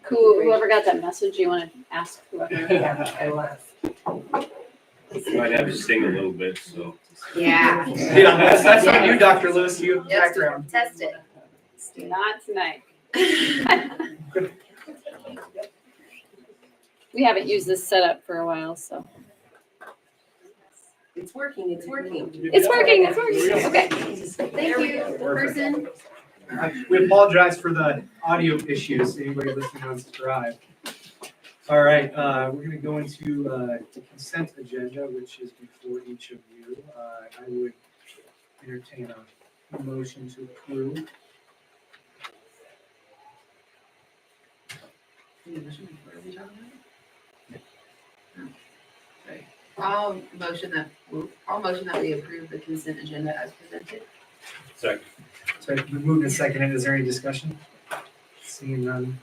Whoever got that message, you want to ask whoever? I was. Might have to sing a little bit, so. Yeah. Yeah, that's on you, Dr. Lewis, you have the Yes, background. test it. Not tonight. We haven't used this setup for a while, so. It's working, it's working. It's working, it's working. Okay. Thank you, person. We apologize for the audio issues, anybody listening on Scribe. All right, we're gonna go into the consent agenda, which is before each of you. I would entertain a motion to approve. I'll motion that we approve the consent agenda as presented. Second. So you moved and seconded, is there any discussion? Seeing none.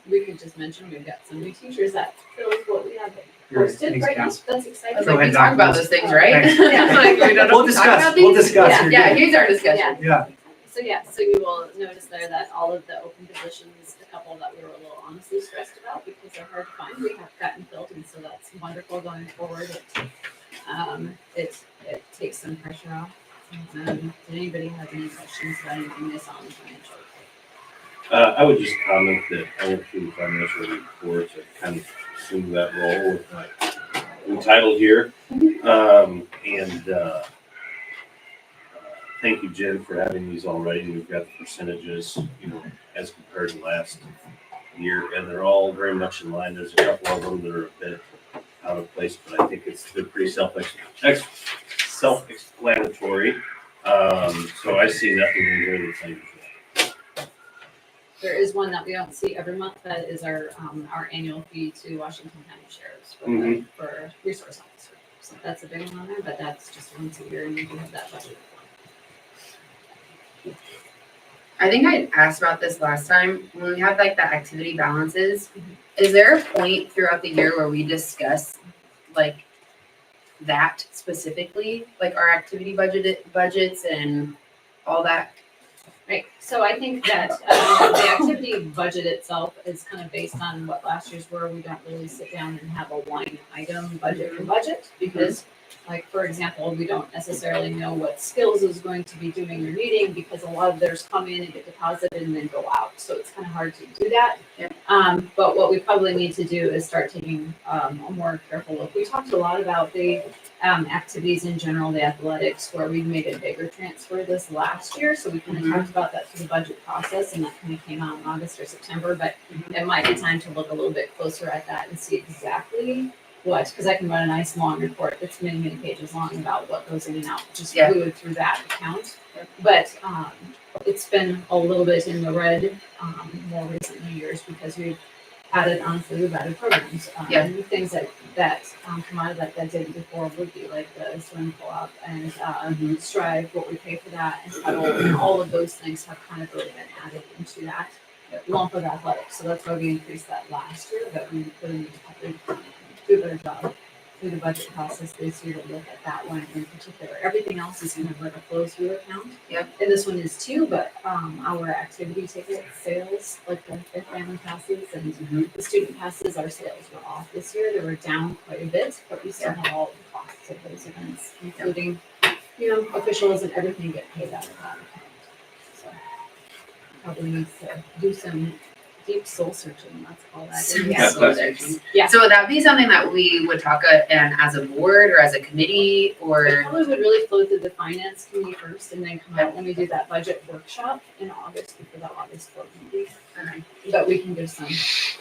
We could just mention we've got some new teachers that fills what we have Your posted next right now. council. That's I exciting. was Go like, we ahead, talk about Dr. those things, right? Thanks. Like, we don't We'll talk about discuss, these? we'll discuss. You're Yeah, good. here's our discussion. Yeah, So you will notice there that all of the open positions, a couple that we were a little honestly stressed about because they're hard to find, we have gotten filled, and so that's wonderful going forward. It takes some pressure off. Did anybody have any questions about anything they saw in the financial report? I would just comment that I went through the financial reports, I kind of assumed that role with my entitled here. Thank you, Jen, for having these already. We've got the percentages, as compared to last year, and they're all very much in line. There's a couple of them that are a bit out of place, but I think they're pretty self-explanatory. So I see nothing in here that's unusual. There is one that we don't see every month, that is our annual fee to Washington County Sheriffs for resource officer. So that's a big one on there, but that's just once a year, and you can have that budget. I think I asked about this last time, when we have like the activity balances, is there a point throughout the year where we discuss like that specifically, like our activity budgets and all that? Right, so I think that the activity budget itself is kind of based on what last year's were. We don't really sit down and have a line item budget for budget, because like, for example, we don't necessarily know what skills is going to be doing your meeting, because a lot of theirs come in and get deposited and then go out. So it's kind of hard to do that. Yeah. But what we probably need to do is start taking a more careful look. We talked a lot about the activities in general, the athletics, where we made a bigger transfer this last year. So we kind of talked about that through the budget process, and that kind of came out in August or September. But it might be time to look a little bit closer at that and see exactly what, because I can run a nice long report that's many, many pages long about what goes in and out, just fluid through that account. But it's been a little bit in the red more recent years, because we've added programs. Things that come out of that didn't before would be like the swim pull-up and Strive, what we pay for that, and Huddle, and all of those things have kind of really been added into that lump of athletics. So that's why we increased that last year, but we really need to do a better job through the budget process this year to look at that one in particular. Everything else is kind of like a flow-through account. Yep. And this one is too, but our activity ticket sales, like the family passes and the student passes, our sales were off this year. They were down quite a bit, but we still have all the costs of those events, including, officials and everything get paid out of that account. So probably needs to do some deep soul searching, that's all that is. Yeah, soul searching. Yeah. So would that be something that we would talk and as a board or as a committee, It or? probably would really flow through the finance committee first, and then come out when we do that budget workshop in August, before that August board meeting. But we can do some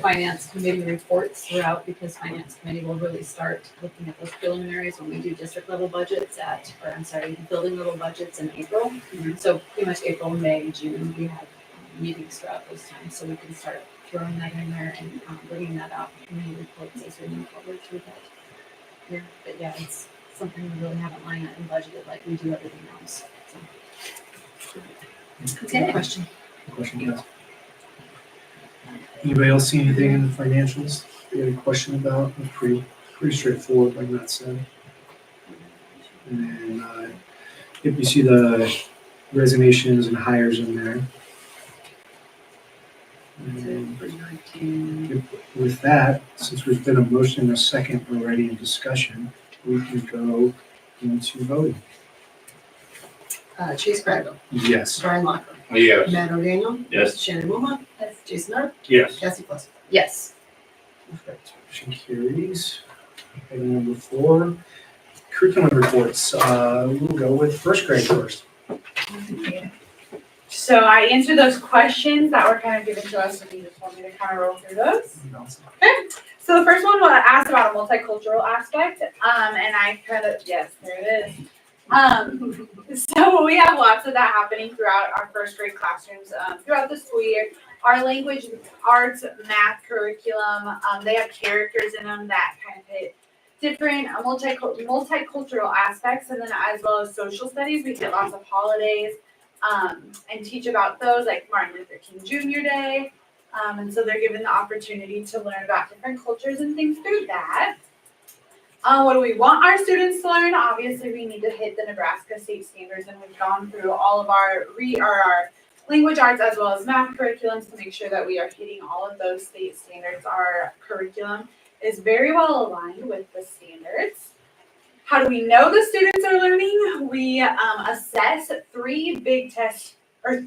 finance committee reports throughout, because finance committee will really start looking at those preliminaries when we do district level budgets building level budgets in April. So pretty much April, May, June, we have meetings throughout those times, so we can start throwing that in there and bringing that up in the reports as we move forward through that year. But yeah, it's something we really haven't line item budgeted like we do everything else. So. Okay. Question. Council. Anybody else see anything in the financials? You have a question about? It's pretty straightforward, like Matt said. And then Yep, you see the resignations and hires in there. And with that, since there's been a motion and a second already in discussion, we can go into voting. Chase Craggle, Yes. Brian Locker, Yes. Matt O'Daniel, Yes. Shannon Wilmot, Jason Art, Yes. Cassie Plus. Yes. Perfect. Motion carries. Item number 4, curriculum reports. We'll go with first grade first. So I answered those questions that were kind of given to us, if you just want me to kind of roll through those. So the first one was asked about a multicultural aspect, and I kind of, yes, there it is. So we have lots of that happening throughout our first grade classrooms, throughout the school year. Our language, arts, math curriculum, they have characters in them that kind of hit different multicultural aspects, and then as well as social studies, we hit lots of holidays, and teach about those, like Martin Luther King Jr. Day. And so they're given the opportunity to learn about different cultures and things through that. What do we want our students to learn? Obviously, we need to hit the Nebraska state standards, and we've gone through all of our language arts as well as math curriculums to make sure that we are hitting all of those state standards. Our curriculum is very well aligned with the standards. How do we know the students are learning? We assess 3 big tests, or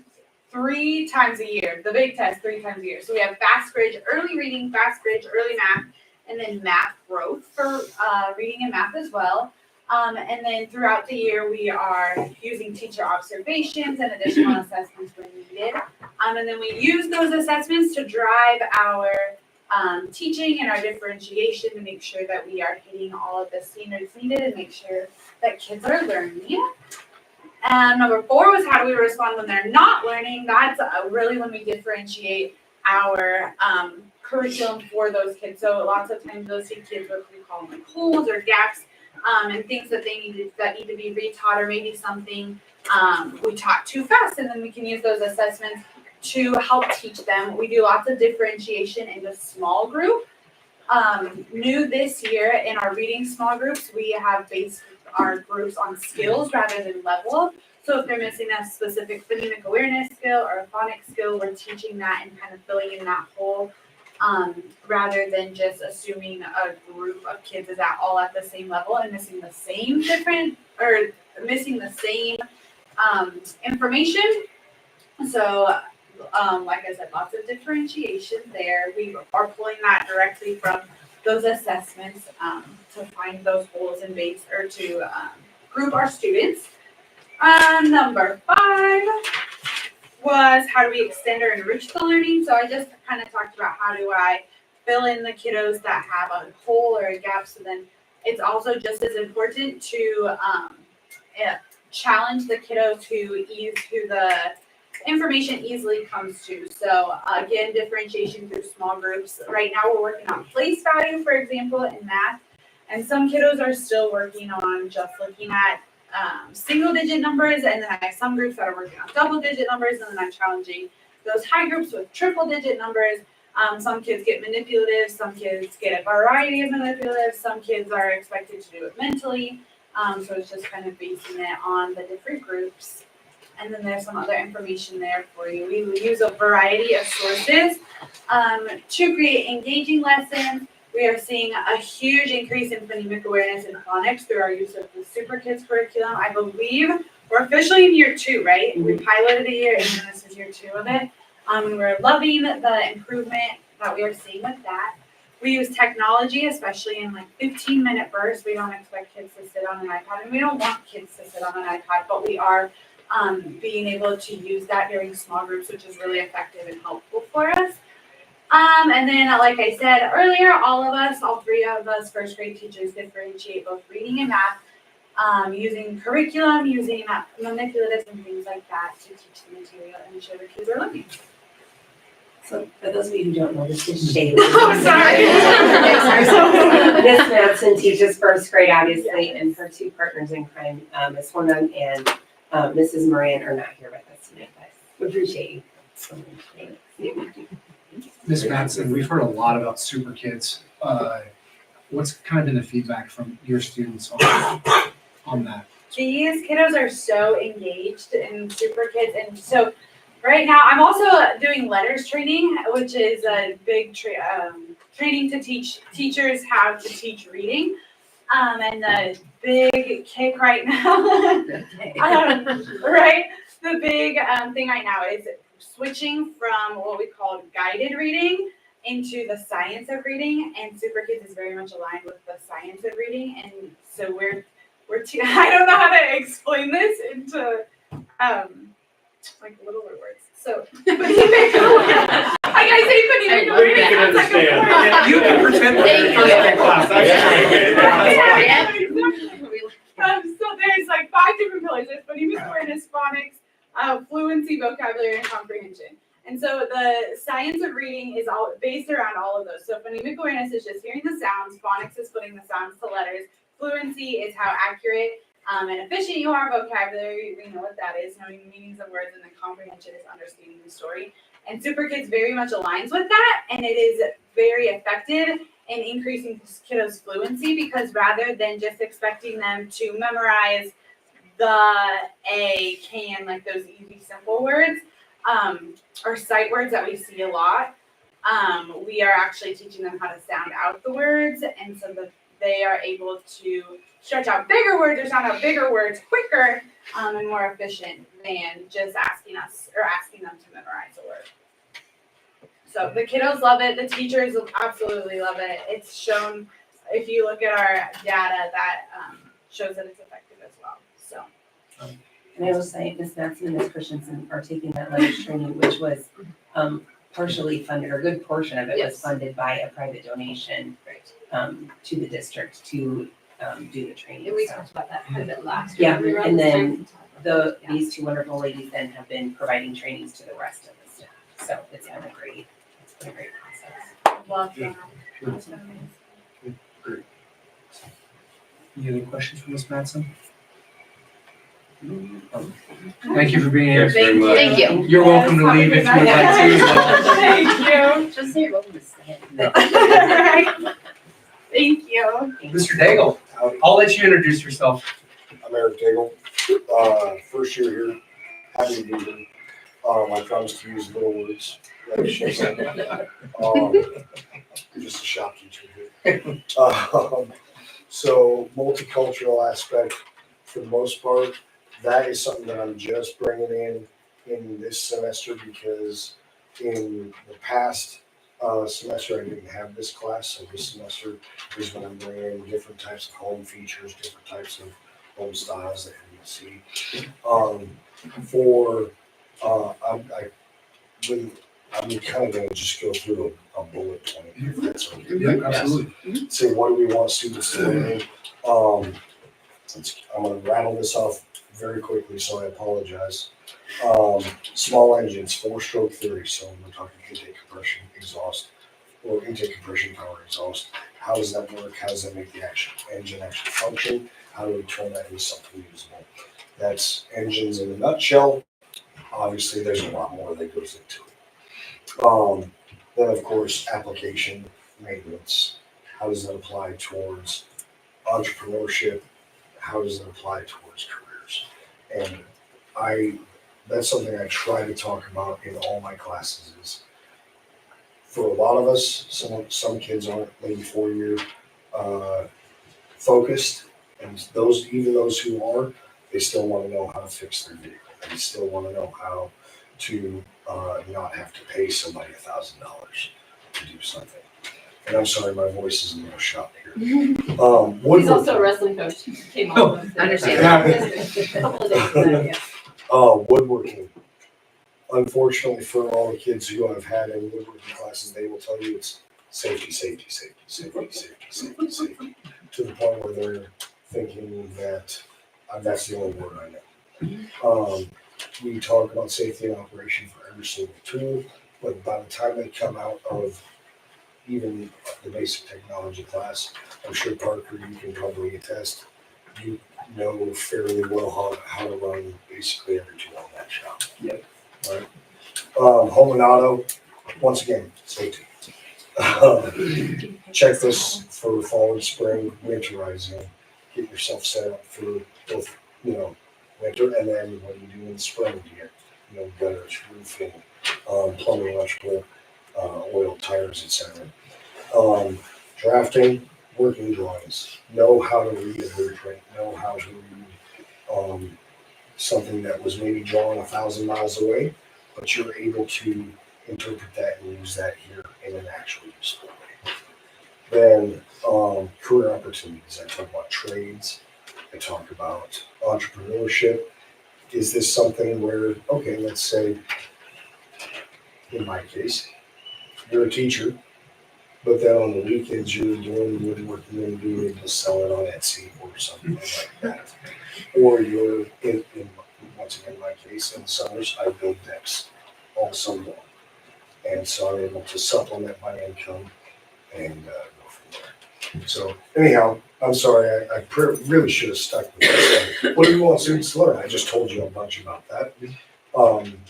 3 times a year, the big test 3 times a year. So we have fast bridge, early reading, fast bridge, early math, and then math growth for reading and math as well. And then throughout the year, we are using teacher observations and additional assessments when needed. And then we use those assessments to drive our teaching and our differentiation to make sure that we are hitting all of the standards needed and make sure that kids are learning. And number 4 was how do we respond when they're not learning? That's really when we differentiate our curriculum for those kids. So lots of times those kids, what we call them like holes or gaps, and things that that need to be retaught, or maybe something we taught too fast, and then we can use those assessments to help teach them. We do lots of differentiation into small group. New this year in our reading small groups, we have based our groups on skills rather than level. So if they're missing a specific phonemic awareness skill or a phonics skill, we're teaching that and kind of filling in that hole, rather than just assuming a group of kids is all at the same level and missing the same information. So like I said, lots of differentiation there. We are pulling that directly from those assessments to find those holes in base, or to group our students. Number 5 was how do we extend or enrich the learning? So I just kind of talked about how do I fill in the kiddos that have a hole or a gap. So then it's also just as important to challenge the kiddos who the information easily comes to. So again, differentiation through small groups. Right now we're working on place value, for example, in math. And some kiddos are still working on just looking at single digit numbers, and then I have some groups that are working on double digit numbers, and then I'm challenging those high groups with triple digit numbers. Some kids get manipulative, some kids get a variety of manipulatives, some kids are expected to do it mentally. So it's just kind of basing it on the different groups. And then there's some other information there for you. We use a variety of sources to create engaging lessons. We are seeing a huge increase in phonemic awareness and phonics through our use of the Super Kids curriculum. I believe we're officially in year 2, right? We piloted a year, and then this is year 2 of it. We're loving the improvement that we are seeing with that. We use technology, especially in like 15-minute bursts. We don't expect kids to sit on an iPad, and we don't want kids to sit on an iPad, but we are being able to use that during small groups, which is really effective and helpful for us. And then, like I said earlier, all 3 of us first grade teachers differentiate both reading and math, using curriculum, using manipulatives and things like that to teach the material and ensure the kids are learning. So for those of you who don't know, this is Shaylee. Oh, sorry. Miss Madsen teaches first grade, obviously, and her 2 partners in crime, Miss Hornung and Mrs. Moran, are not here with us tonight, but we appreciate you so much. Ms. Madsen, we've heard a lot about Super Kids. What's kind of been the feedback from your students on that? these kiddos are so engaged in Super Kids, and so right now I'm also doing letters training, which is a big training to teach teachers how to teach reading. And the big kick right now, right? The big thing right now is switching from what we call guided reading into the science of reading, and Super Kids is very much aligned with the science of reading, and so we're I don't know how to explain this into like littler words. So I say phonemic We can understand. You can pretend that you're in first grade class. So there's like 5 different pillars. There's phonemic awareness, phonics, fluency, vocabulary, and comprehension. And so the science of reading is all based around all of those. So phonemic awareness is just hearing the sounds. Phonics is putting the sounds to letters. Fluency is how accurate and efficient you are. Vocabulary, we know what that is, knowing the meanings of words, and then comprehension is understanding the story. And Super Kids very much aligns with that, and it is very effective in increasing kiddos' fluency, because rather than just expecting them to memorize the A, can, like those easy, simple words, or sight words that we see a lot, we are actually teaching them how to sound out the words, and so that they are able to stretch out bigger words or sound out bigger words quicker and more efficient than just asking them to memorize a word. So the kiddos love it. The teachers absolutely love it. It's shown, if you look at our data, that shows that it's effective as well. So. And I will say, Ms. Matson and Ms. Christensen are taking that letters training, which was partially funded, or a good portion of it was funded by a private donation to the district to do the training. And we So, talked about that quite a bit last year. Yeah, We were on and this then time to talk about it. these two wonderful ladies then have been providing trainings to the rest of the staff. So it's been a great process. Love Yeah. that. Any other questions for Ms. Matson? Thank you for being here. Thanks very much. Thank you. You're welcome to leave if you would like to as well. Thank you. Just say you're welcome to stay. Thank you. Mr. Daigle, I'll let you introduce yourself. I'm Eric Daigle, first year here, happy to be here. I promise to use little words, like she said. Just a shop teacher here. So multicultural aspect, for the most part, that is something that I'm just bringing in this semester, because in the past semester I didn't have this class, so this semester is when I'm bringing in different types of home features, different types of home styles that you see. I'm kind of going to just go through a bullet point here, if that's okay. Yeah, absolutely. Say, what do we want students to learn? I'm going to rattle this off very quickly, so I apologize. Small engines, 4-stroke theory, so we're talking intake compression, exhaust, or intake compression, power, exhaust. How does that work? How does that make the engine actually function? How do we turn that into something usable? That's engines in a nutshell. Obviously, there's a lot more that goes into it. Then, of course, application, maintenance. How does that apply towards entrepreneurship? How does it apply towards careers? And that's something I try to talk about in all my classes. Is for a lot of us, some kids aren't maybe 4-year focused, and even those who are, they still want to know how to fix their vehicle. They still want to know how to not have to pay somebody $1,000 to do something. And I'm sorry, my voice is a little shot here. He's also a wrestling coach. He came on. Understand. A couple of days ago, yeah. Woodworking. Unfortunately, for all the kids who I've had in woodworking classes, they will tell you it's safety, safety, safety, safety, safety, safety, safety, to the point where they're thinking that that's the only word I know. We talk about safety and operation for every single tool, but by the time they come out of even the basic technology class, I'm sure Parker, you can probably attest, you know fairly well how to run basically every tool in that shop. Yep. Right. Home and auto, once again, safety. Check this for fall and spring winterizing. Get yourself set up for both winter, and then what do you do in the spring? Do you get, gutters, roofing, plumbing, electrical, oil, tires, etc. Drafting, working drawings, know how to read a blueprint, know how to read, something that was maybe drawn 1,000 miles away, but you're able to interpret that and use that here in an actual useful way. Then career opportunities. I talk about trades. I talk about entrepreneurship. Is this something where, okay, let's say, in my case, you're a teacher, but then on the weekends you're doing woodworking and being able to sell it on Etsy or something like that. Or you're once again, in my case, in the summers, I build decks all summer long. And so I'm able to supplement my income and go from there. So anyhow, I'm sorry, I really should have stuck with this. What do you want students to learn? I just told you a bunch about that.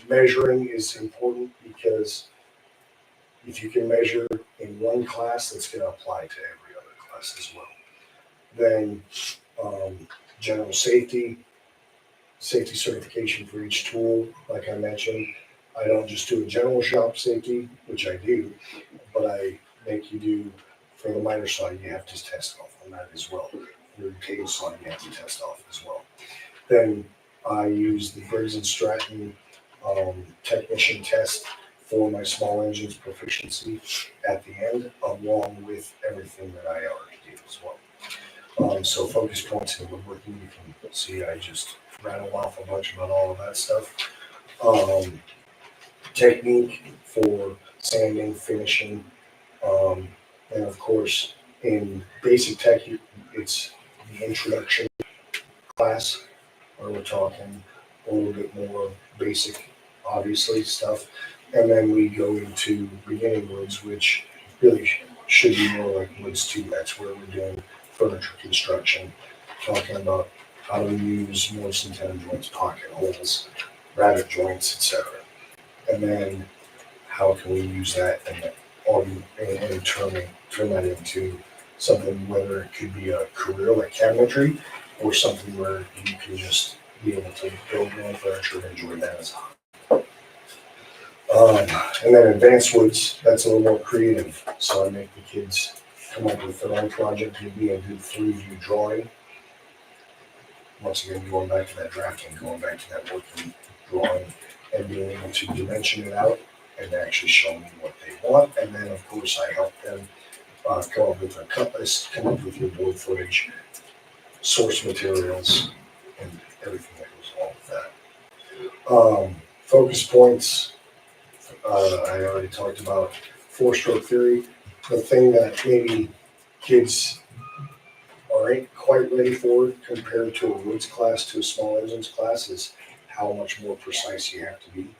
Measuring is important because if you can measure in one class, that's going to apply to every other class as well. Then general safety certification for each tool. Like I mentioned, I don't just do a general shop safety, which I do, but I make you do, for the minor side, you have to test off on that as well. Your cable side, you have to test off as well. Then I use the Briggs and Stratton technician test for my small engines proficiency at the end, along with everything that I already do as well. So focus points in woodworking, you can see I just rattle off a bunch about all of that stuff. Technique for sanding, finishing, and of course in basic tech, it's the introduction class where we're talking a little bit more basic, obviously, stuff. And then we go into beginning woods, which really should be more like woods 2. That's where we're doing furniture construction, talking about how to use Morrison tenon joints, pocket holes, rabbet joints, etc. And then how can we use that and turn that into something, whether it could be a career like cabinetry or something where you can just be able to build your own furniture and enjoy that as a hobby. And then advanced woods, that's a little more creative. So I make the kids come up with their own project, give me a good 3-view drawing. Once again, going back to that drafting, going back to that working drawing, and being able to dimension it out and actually show me what they want. And then, of course, I help them come up with a cut list, come up with your board footage, source materials, and everything that goes along with that. Focus points, I already talked about 4-stroke theory. The thing that maybe kids aren't quite ready for compared to a woods class to a small engines class is how much more precise you have to be.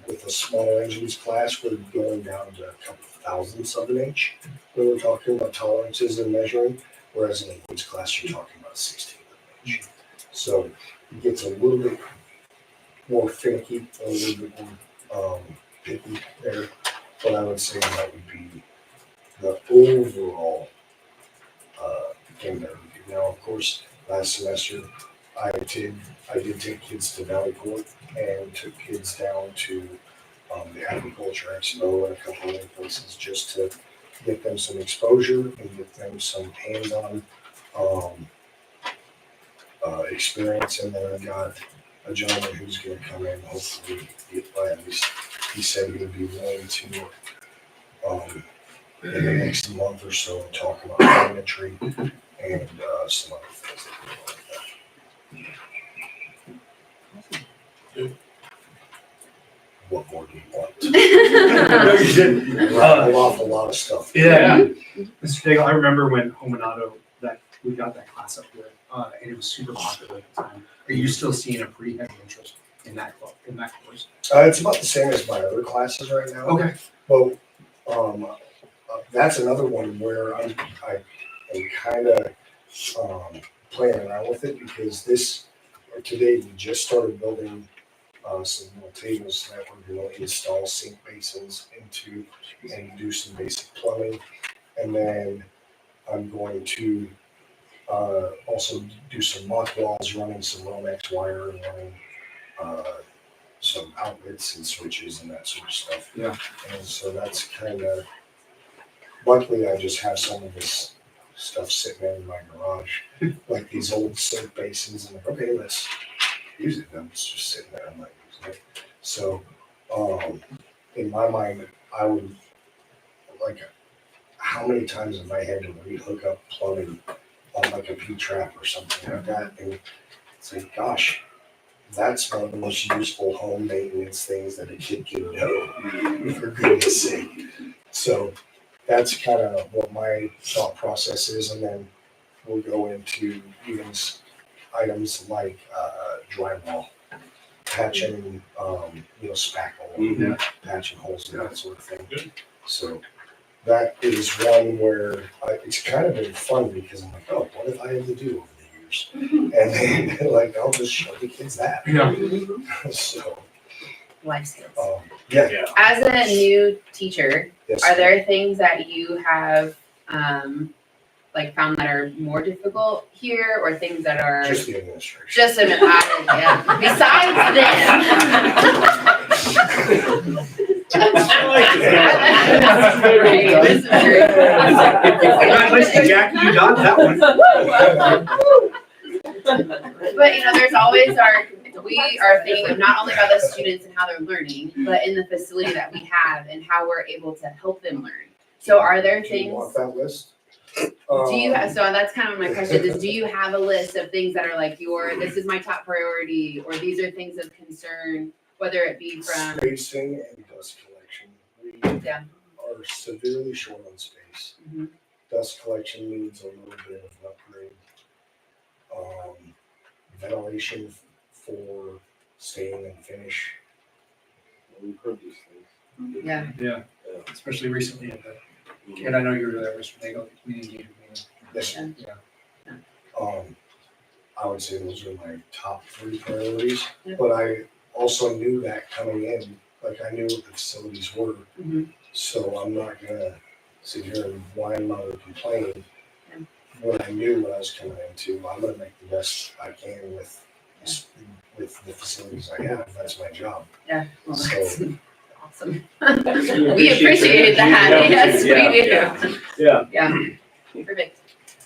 With a small engines class, we're going down to a couple thousandths of an inch when we're talking about tolerances and measuring, whereas in a woods class, you're talking about 16th of an inch. So it gets a little bit more finicky, a little bit more picky there, but I would say that would be the overall thing that we do. Now, of course, last semester, I did take kids to Valley Court and took kids down to the Agriculture Expo and a couple other places just to get them some exposure and get them some hands-on experience. And then I got a gentleman who's going to come in, hopefully, at least he said he would be willing to, in the next month or so, talk about cabinetry and some other things that we like that. What more do you want? No, you didn't. Rattle off a lot of stuff. Yeah. Mr. Daigle, I remember when Home and Auto, that we got that class up here, and it was super popular at the time. Are you still seeing a pretty heavy interest in that course? It's about the same as my other classes right now. Okay. Well, that's another one where I am kind of playing around with it because today we just started building some little tables that we're going to install sink basins into and do some basic plumbing. And then I'm going to Also do some mock walls, running some Romex wire and running, some outlets and switches and that sort of stuff. Yeah. And so that's kind of, luckily I just have some of this stuff sitting in my garage, like these old sink basins, and like, okay, let's use it. And it's just sitting there, I'm like, using it. So, in my mind, I would, like, how many times have I had to re-hook up plumbing on like a P-trap or something like that? And it's like, gosh, that's one of the most useful home maintenance things that a kid can do, for goodness sake. So that's kind of what my thought process is, and then we'll go into even items like drywall, patching, spackle, patching holes and that sort of thing. So that is one where it's kind of been fun because I'm like, oh, what have I had to do over the years? And then like I'll just show the kids that. Yeah. So Life skills. yeah. Yeah. As a new teacher, Yes. are there things that you have like found that are more difficult here, or things that are Just the administration. just an yeah. Besides them. This is great. Congratulations, Jackie, you got that one. But there's always we are thinking of not only about the students and how they're learning, but in the facility that we have and how we're able to help them learn. So are there Do you want things, that list? do you have, so that's kind of my question is, do you have a list of things that are like this is my top priority, or these are things of concern, whether it be from, Spacing and dust collection. We Yeah. are severely short on space. Mhm. Dust collection needs a little bit of an upgrade. Ventilation for stain and finish. We've heard these things. yeah, Yeah, especially recently at the, and I know you were there, Mr. Nagel, community engagement meeting. Yes, Yeah. I would say those are my top 3 priorities, Yeah. but I also knew that coming in, like I knew what the facilities were. Mhm. So I'm not gonna sit here and whine about or complain. Yeah. When I knew what I was coming into, I'm gonna make the best I can with the facilities I have. That's my job. yeah, well, So- that's awesome. We appreciate that, yes, we do. Yeah. Yeah, perfect.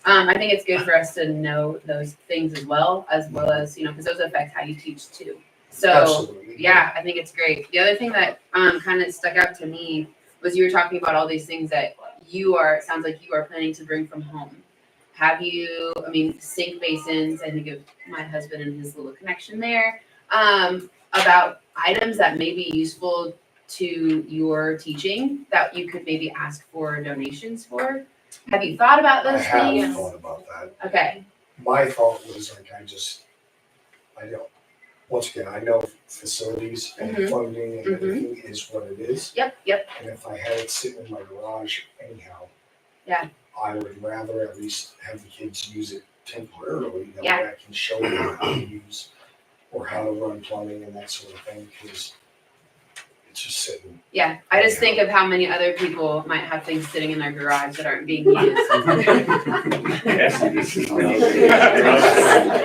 I think it's good for us to know those things as well as, because those affect how you teach too. So, Absolutely. yeah, I think it's great. The other thing that kind of stuck out to me was you were talking about all these things that it sounds like you are planning to bring from home. Have you, sink basins, I think of my husband and his little connection there, about items that may be useful to your teaching that you could maybe ask for donations for? Have you thought about I those have things? thought about that. Okay, My thought was like, I don't, once again, I know facilities and Mhm. funding and Mhm. everything is what it is. yep, And if I had it sitting in my garage anyhow. Yeah. I would rather at least have the kids use it temporarily, that Yeah. way I can show them how to use or how to run plumbing and that sort of thing, because it's just sitting. yeah. I just think of how many other people might have things sitting in their garage that aren't being used.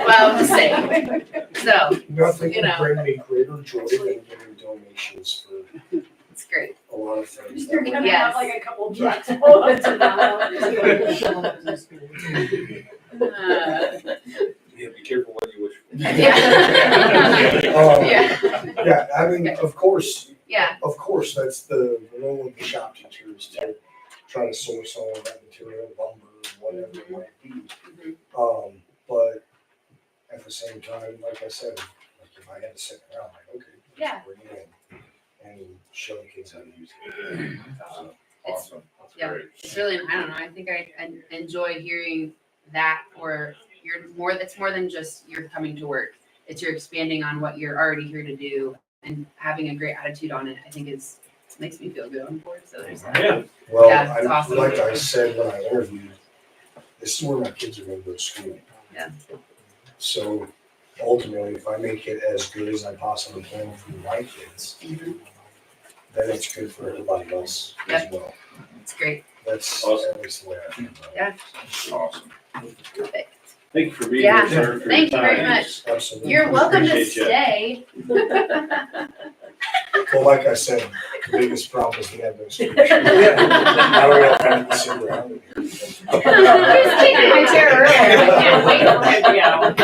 Well, just saying. So, Nothing You know. can bring me greater joy than getting donations for it's great. a lot of things. You're gonna Yes. have like a couple trucks full of it tomorrow. Yeah, be careful what you wish for. Yeah. Yeah. Yeah, I mean, of course, Yeah. that's the role of the shop teacher is to try to source all of that material, lumber, whatever it might be. Mhm. But at the same time, like I said, like if I had to sit around, like, okay, Yeah. bring it in and show the kids how to use it. So, Awesome, that's Yeah. great. It's really, I don't know, I think I enjoy hearing that, or it's more than just you're coming to work. It's you're expanding on what you're already here to do and having a great attitude on it. I think makes me feel good on board. So there's that. Yeah. Well, Yeah, it's awesome. like I said when I interviewed, this is where my kids are gonna go to school. Yeah. So ultimately, if I make it as good as I possibly can for my kids, Mhm. then it's good for everybody else as well. It's great. That's Awesome. at least the way I think about it. Yeah. Awesome. Perfect. Thank you for being Yeah, here, sir. for thank your you very time. much. Absolutely. You're welcome to Appreciate ya. stay. Well, like I said, the biggest problem is the administration. Now we have time to sit around here. He was taking my chair earlier. I can't wait for him to be out.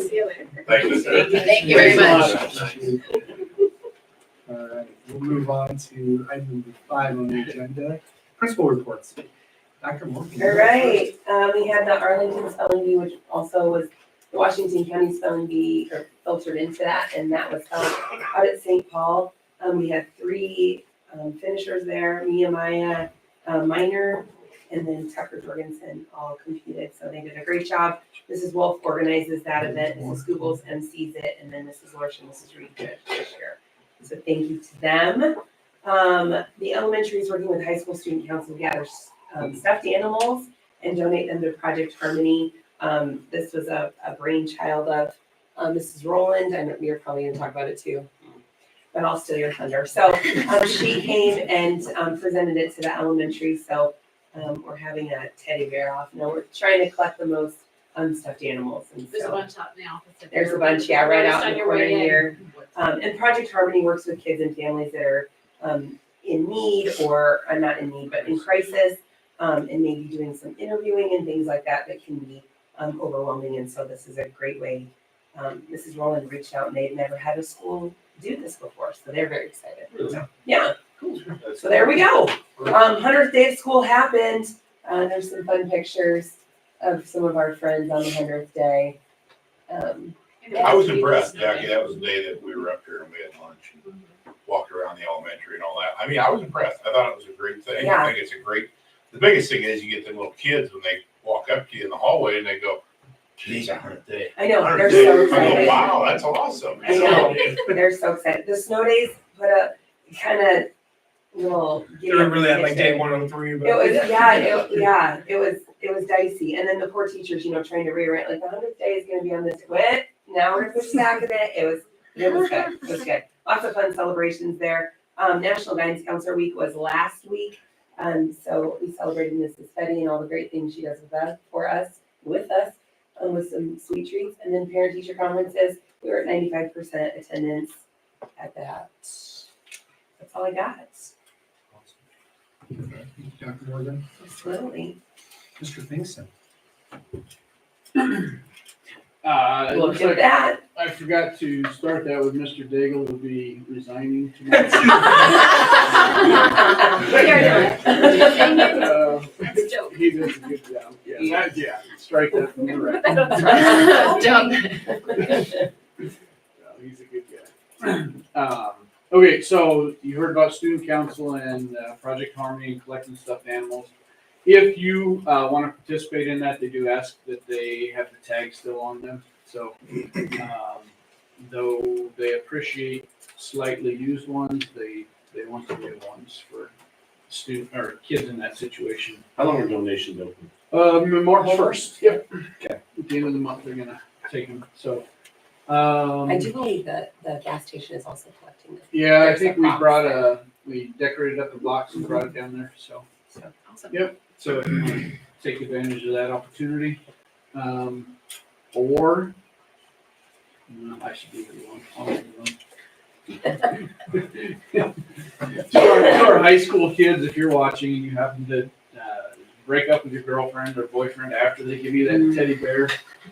See you later. Thank you, sir. Thank you very much. All right, we'll move on to item number 5 on the agenda, principal reports. Dr. Morgan. All right, we had the Arlington Spelling Bee, which also was the Washington County Spelling Bee filtered into that, and that was held out at St. Paul. We had 3 finishers there, Nehemiah Minor, and then Tucker Jorgensen all competed, so they did a great job. Mrs. Wolf organizes that event, Mrs. Googles MCs it, and then Mrs. Lorsch and Mrs. Reed did it this year. So thank you to them. The elementary is working with high school student council to gather stuffed animals and donate them to Project Harmony. This was a brainchild of Mrs. Rowland, and we are probably gonna talk about it too, but I'll steal your thunder. So she came and presented it to the elementary, so we're having a teddy bear off. No, we're trying to collect the most unstuffed animals. And There's a so bunch out in the office. if there's a you're bunch, yeah, right just out in on the your corner way in. here. And Project Harmony works with kids and families that are in need or not in need, but in crisis, and maybe doing some interviewing and things like that that can be overwhelming. And so this is a great way. Mrs. Rowland reached out and they'd never had a school do this before, so they're very excited. Really? So, yeah, That's so there we go. 100th day of school happened. There's some fun pictures of some of our friends on the 100th day. I was impressed, Jackie. That was the day that we were up here and we had lunch and walked around the elementary and all that. I mean, I was impressed. I thought it was a great thing. Yeah. I think it's a great, the biggest thing is you get the little kids when they walk up to you in the hallway and they go, geez, 100th day. I know, 100th they're day. so I go, excited. wow, that's awesome. I know, they're so excited. The snow days put a kind of little. They were really at like day 103, but. It was dicey. And then the poor teachers, trying to rewrite, like the 100th day is gonna be on this quit. Now we're gonna push back a bit. It was good. It was good. Lots of fun celebrations there. National Guidance Counselor Week was last week. So we celebrated Mrs. Fetty and all the great things she does with us, with some sweet treats. And then parent teacher conferences, we were at 95% attendance at that. That's all I got. Dr. Morgan. Absolutely. Mr. Finkson. Look Looks at like that. I forgot to start that with Mr. Daigle will be resigning tomorrow. That's a joke. He does a good job. Yeah, strike that from the record. He's a good guy. Okay, so you heard about student council and Project Harmony and collecting stuffed animals. If you want to participate in that, they do ask that they have the tag still on them. So though they appreciate slightly used ones, they want the real ones for student or kids in that situation. How long are donations open? March 1st. Yep. Okay. At the end of the month, they're gonna take them. So. I do believe that the gas station is also collecting them. Yeah, I There's think a we box brought we decorated up the box and brought it down there. So. Awesome. Yep. So if you want to take advantage of that opportunity, or I should be the one. I'll be the one. To our high school kids, if you're watching and you happen to break up with your girlfriend or boyfriend after they give you that teddy bear,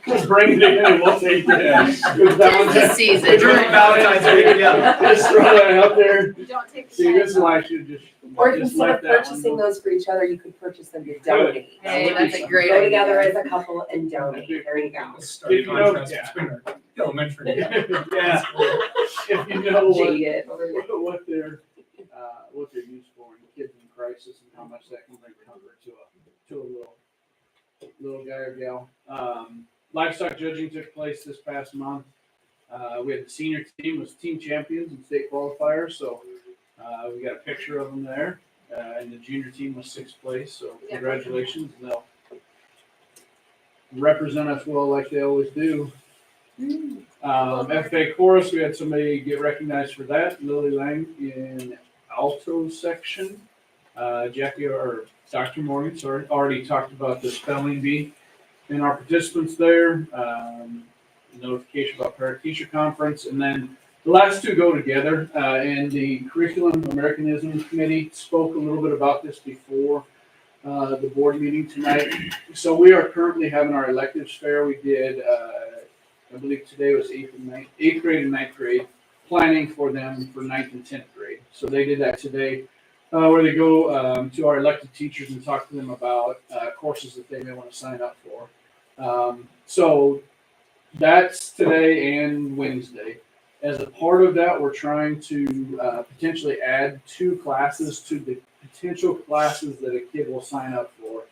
just bring it in and we'll take it. This season. During Valentine's Day, yeah. Just throw that out there. Don't take the See, this is time. why I should just. Or just instead let of that one purchasing go. those for each other, you could purchase them to donate. Hey, that's a great Go together idea. as a couple and donate. There you go. Start If you know- contrast yeah. between our elementary. Yeah. If you know Jaded. what they're used for in kids in crisis and how much that can bring comfort to a little guy or gal. Livestock judging took place this past month. We had the senior team was team champions and state qualifiers, so we got a picture of them there. And the junior team was 6th place, so congratulations. And they'll represent us well like they always do. FFA chorus, we had somebody get recognized for that. Lily Lang in alto section. Jackie or Dr. Morgan, sorry, already talked about the spelling bee. and our participants there. Notification about parent-teacher conference, and then the last two go together. And the Curriculum Americanism Committee spoke a little bit about this before the board meeting tonight. So we are currently having our electives fair. We did, I believe today was eighth grade and ninth grade, planning for them for ninth and 10th grade. So they did that today, where they go to our elected teachers and talk to them about courses that they may want to sign up for. So that's today and Wednesday. As a part of that, we're trying to potentially add 2 classes to the potential classes that a kid will sign up for.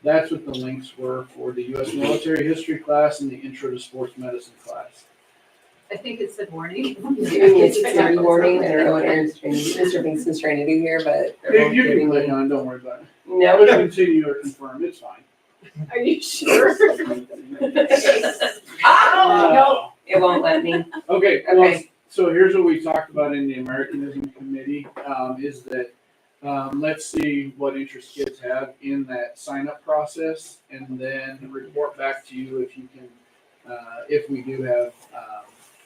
That's what the links were for the U.S. military history class and the intro to sports medicine class. I think it said warning. It's a warning, I don't know what Mr. Vincent's trying to do here, but. they're both You can giving click me- on, don't worry about it. No, Continue or confirm, it's fine. Are you sure? oh, it won't let me. Okay, well, Okay. so here's what we talked about in the Americanism Committee, is that, let's see what interest kids have in that sign-up process, and then report back to you if you can, if we do have,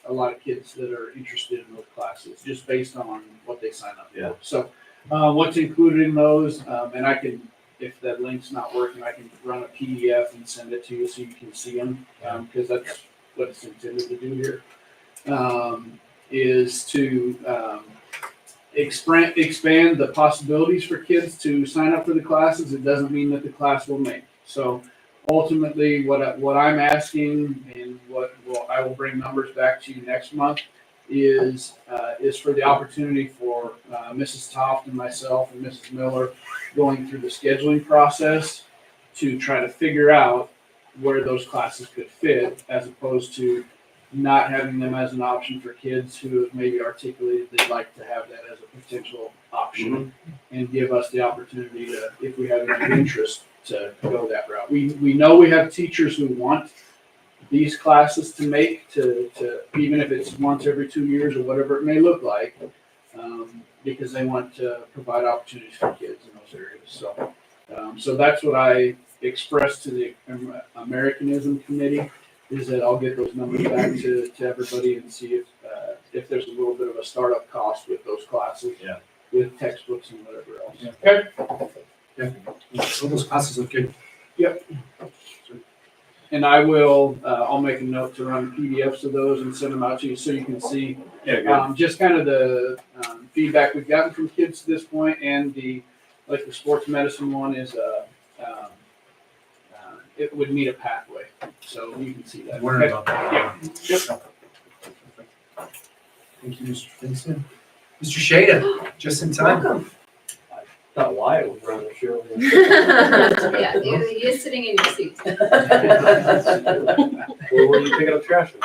a lot of kids that are interested in those classes, just based on what they sign up for. Yeah. So, what's included in those, and I can, if that link's not working, I can run a PDF and send it to you so you can see them, because that's what it's intended to do here. Is to expand the possibilities for kids to sign up for the classes. It doesn't mean that the class will make. So ultimately, what I'm asking, and I will bring numbers back to you next month, is for the opportunity for Mrs. Toft and myself and Mrs. Miller going through the scheduling process to try to figure out where those classes could fit, as opposed to not having them as an option for kids who have maybe articulated they'd like to have that as a potential option, and give us the opportunity to, if we have any interest, to go that route. We know we have teachers who want these classes to make, to even if it's once every 2 years or whatever it may look like, because they want to provide opportunities for kids in those areas. So that's what I expressed to the Americanism Committee, is that I'll get those numbers back to everybody and see if there's a little bit of a startup cost with those classes. Yeah. With textbooks and whatever else. Yeah. Yeah, so those classes look good. And I will, I'll make a note to run PDFs of those and send them out to you so you can see Yeah, good. just kind of the feedback we've gotten from kids to this point, and the sports medicine one is it would meet a pathway, so you can see that. Learn Okay? about that. Yeah. Yep. Thank you, Mr. Vincent. Mr. Shada, just in time. Not why it was running the show. Yeah, you're sitting in your seat. Where were you picking up trash from?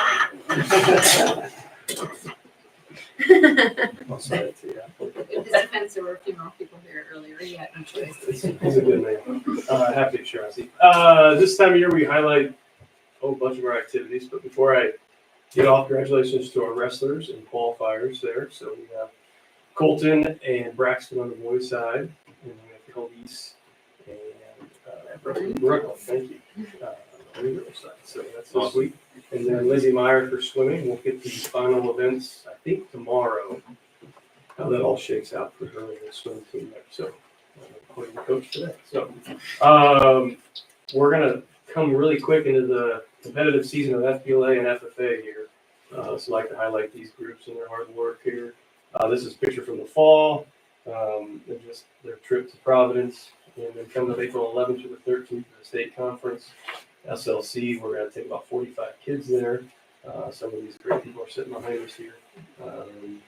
I'll send it to you. In his defense, there were a few more people here earlier, he had no choice. He's a good man. Happy to share. This time of year, we highlight a whole bunch of our activities, but before I get off, congratulations to our wrestlers and qualifiers there. So we have Colton and Braxton on the boys' side, and we have Khalees and Brooklyn, thank you, on the girls' side. So that's this week. And then Lizzie Meyer for swimming. We'll get the final events, I think, tomorrow. How that all shakes out for her and the swim team there. So, according to coach today. So, we're gonna come really quick into the competitive season of FBLA and FFA here. So I'd like to highlight these groups and their hard work here. This is a picture from the fall, and just their trip to Providence, and then coming up April 11th to the 13th to the state conference. SLC, we're going to take about 45 kids there. Some of these great people are sitting behind us here.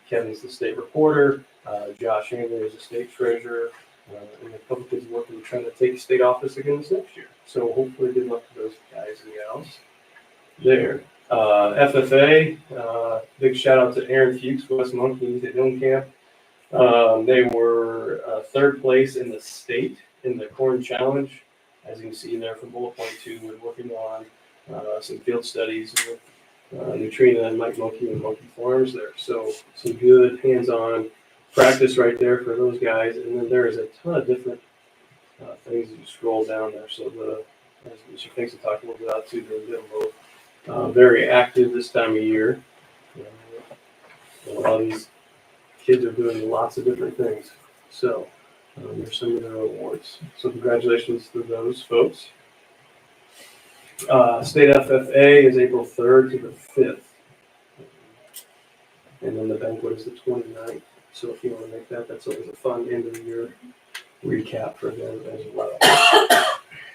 Kevin's the state reporter. Josh Handler is the state treasurer. And a couple kids working trying to take state office again this next year. So hopefully good luck to those guys and gals there. FFA, big shout out to Aaron Fuchs, West Monkeys at Young Camp. They were third place in the state in the Corn Challenge. As you can see there from bullet point 2, we're working on some field studies with Neutrina and Mike Monkey and Monkey Farms there. So some good hands-on practice right there for those guys. And then there is a ton of different things as you scroll down there. So as Mr. Finks had talked a little bit about too, they've been both very active this time of year. A lot of these kids are doing lots of different things. So there's some of their awards. So congratulations to those folks. State FFA is April 3rd to the 5th. And then the banquet is the 29th. So if you want to make that, that's always a fun end of the year recap for them as well.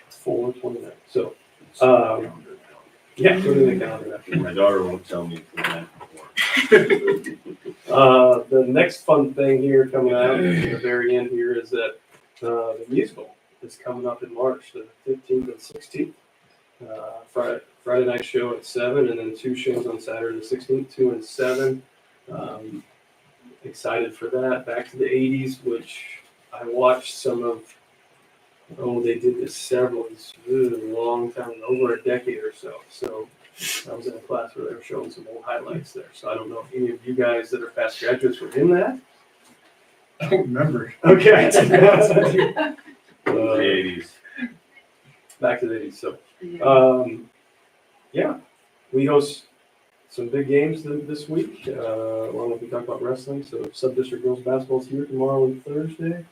4/29. So, yeah, put it in the calendar. My daughter won't tell me the night before. The next fun thing here coming out at the very end here is that the musical is coming up in March, the 15th and 16th. Friday night show at 7, and then 2 shows on Saturday the 16th, 2 and 7. Excited for that. Back to the 80s, which I watched some of. Oh, they did this several. It's really a long time, over a decade or so. So I was in a class where they were showing some old highlights there. So I don't know if any of you guys that are past graduates were in that. I don't remember. Okay. The 80s. Back to the 80s. So, yeah, we host some big games this week. Along with we talk about wrestling. So sub-district girls basketball is here tomorrow and Thursday.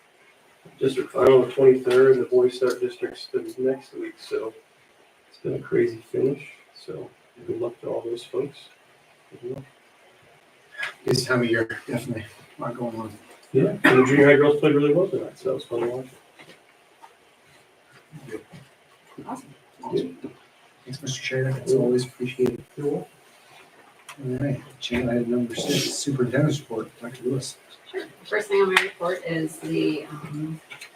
District final on the 23rd, and the boys start districts next week. So it's been a crazy finish. So good luck to all those folks. This time of year, definitely. A lot going on. Yeah, and the junior high girls played really well tonight, so it was fun to watch. Awesome. Thanks, Mr. Chair. That's always appreciated. You're welcome. All right, agenda item number 6, superintendent's report. Dr. Lewis. Sure. The first thing on my report is the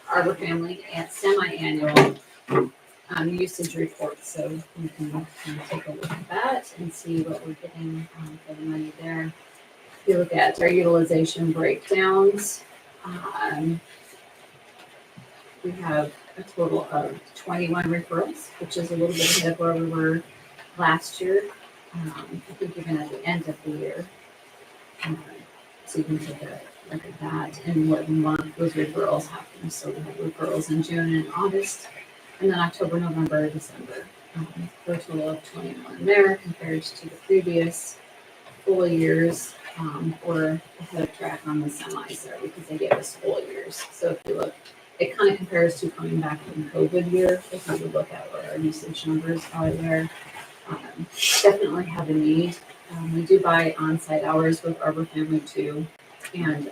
Arbor Family semi-annual usage report. So you can kind of take a look at that and see what we're getting for the money there. If you look at our utilization breakdowns, we have a total of 21 referrals, which is a little bit ahead of where we were last year. I think even at the end of the year. So you can take a look at that and what month those referrals happen. So we have referrals in June and August, and then October, November, December. For a total of 21 there compared to the previous full years. We're ahead of track on the semis there because they gave us full years. So if you look, it kind of compares to coming back from COVID year. If you would look at what our usage numbers are there. Definitely have a need. We do buy on-site hours with Arbor Family too. And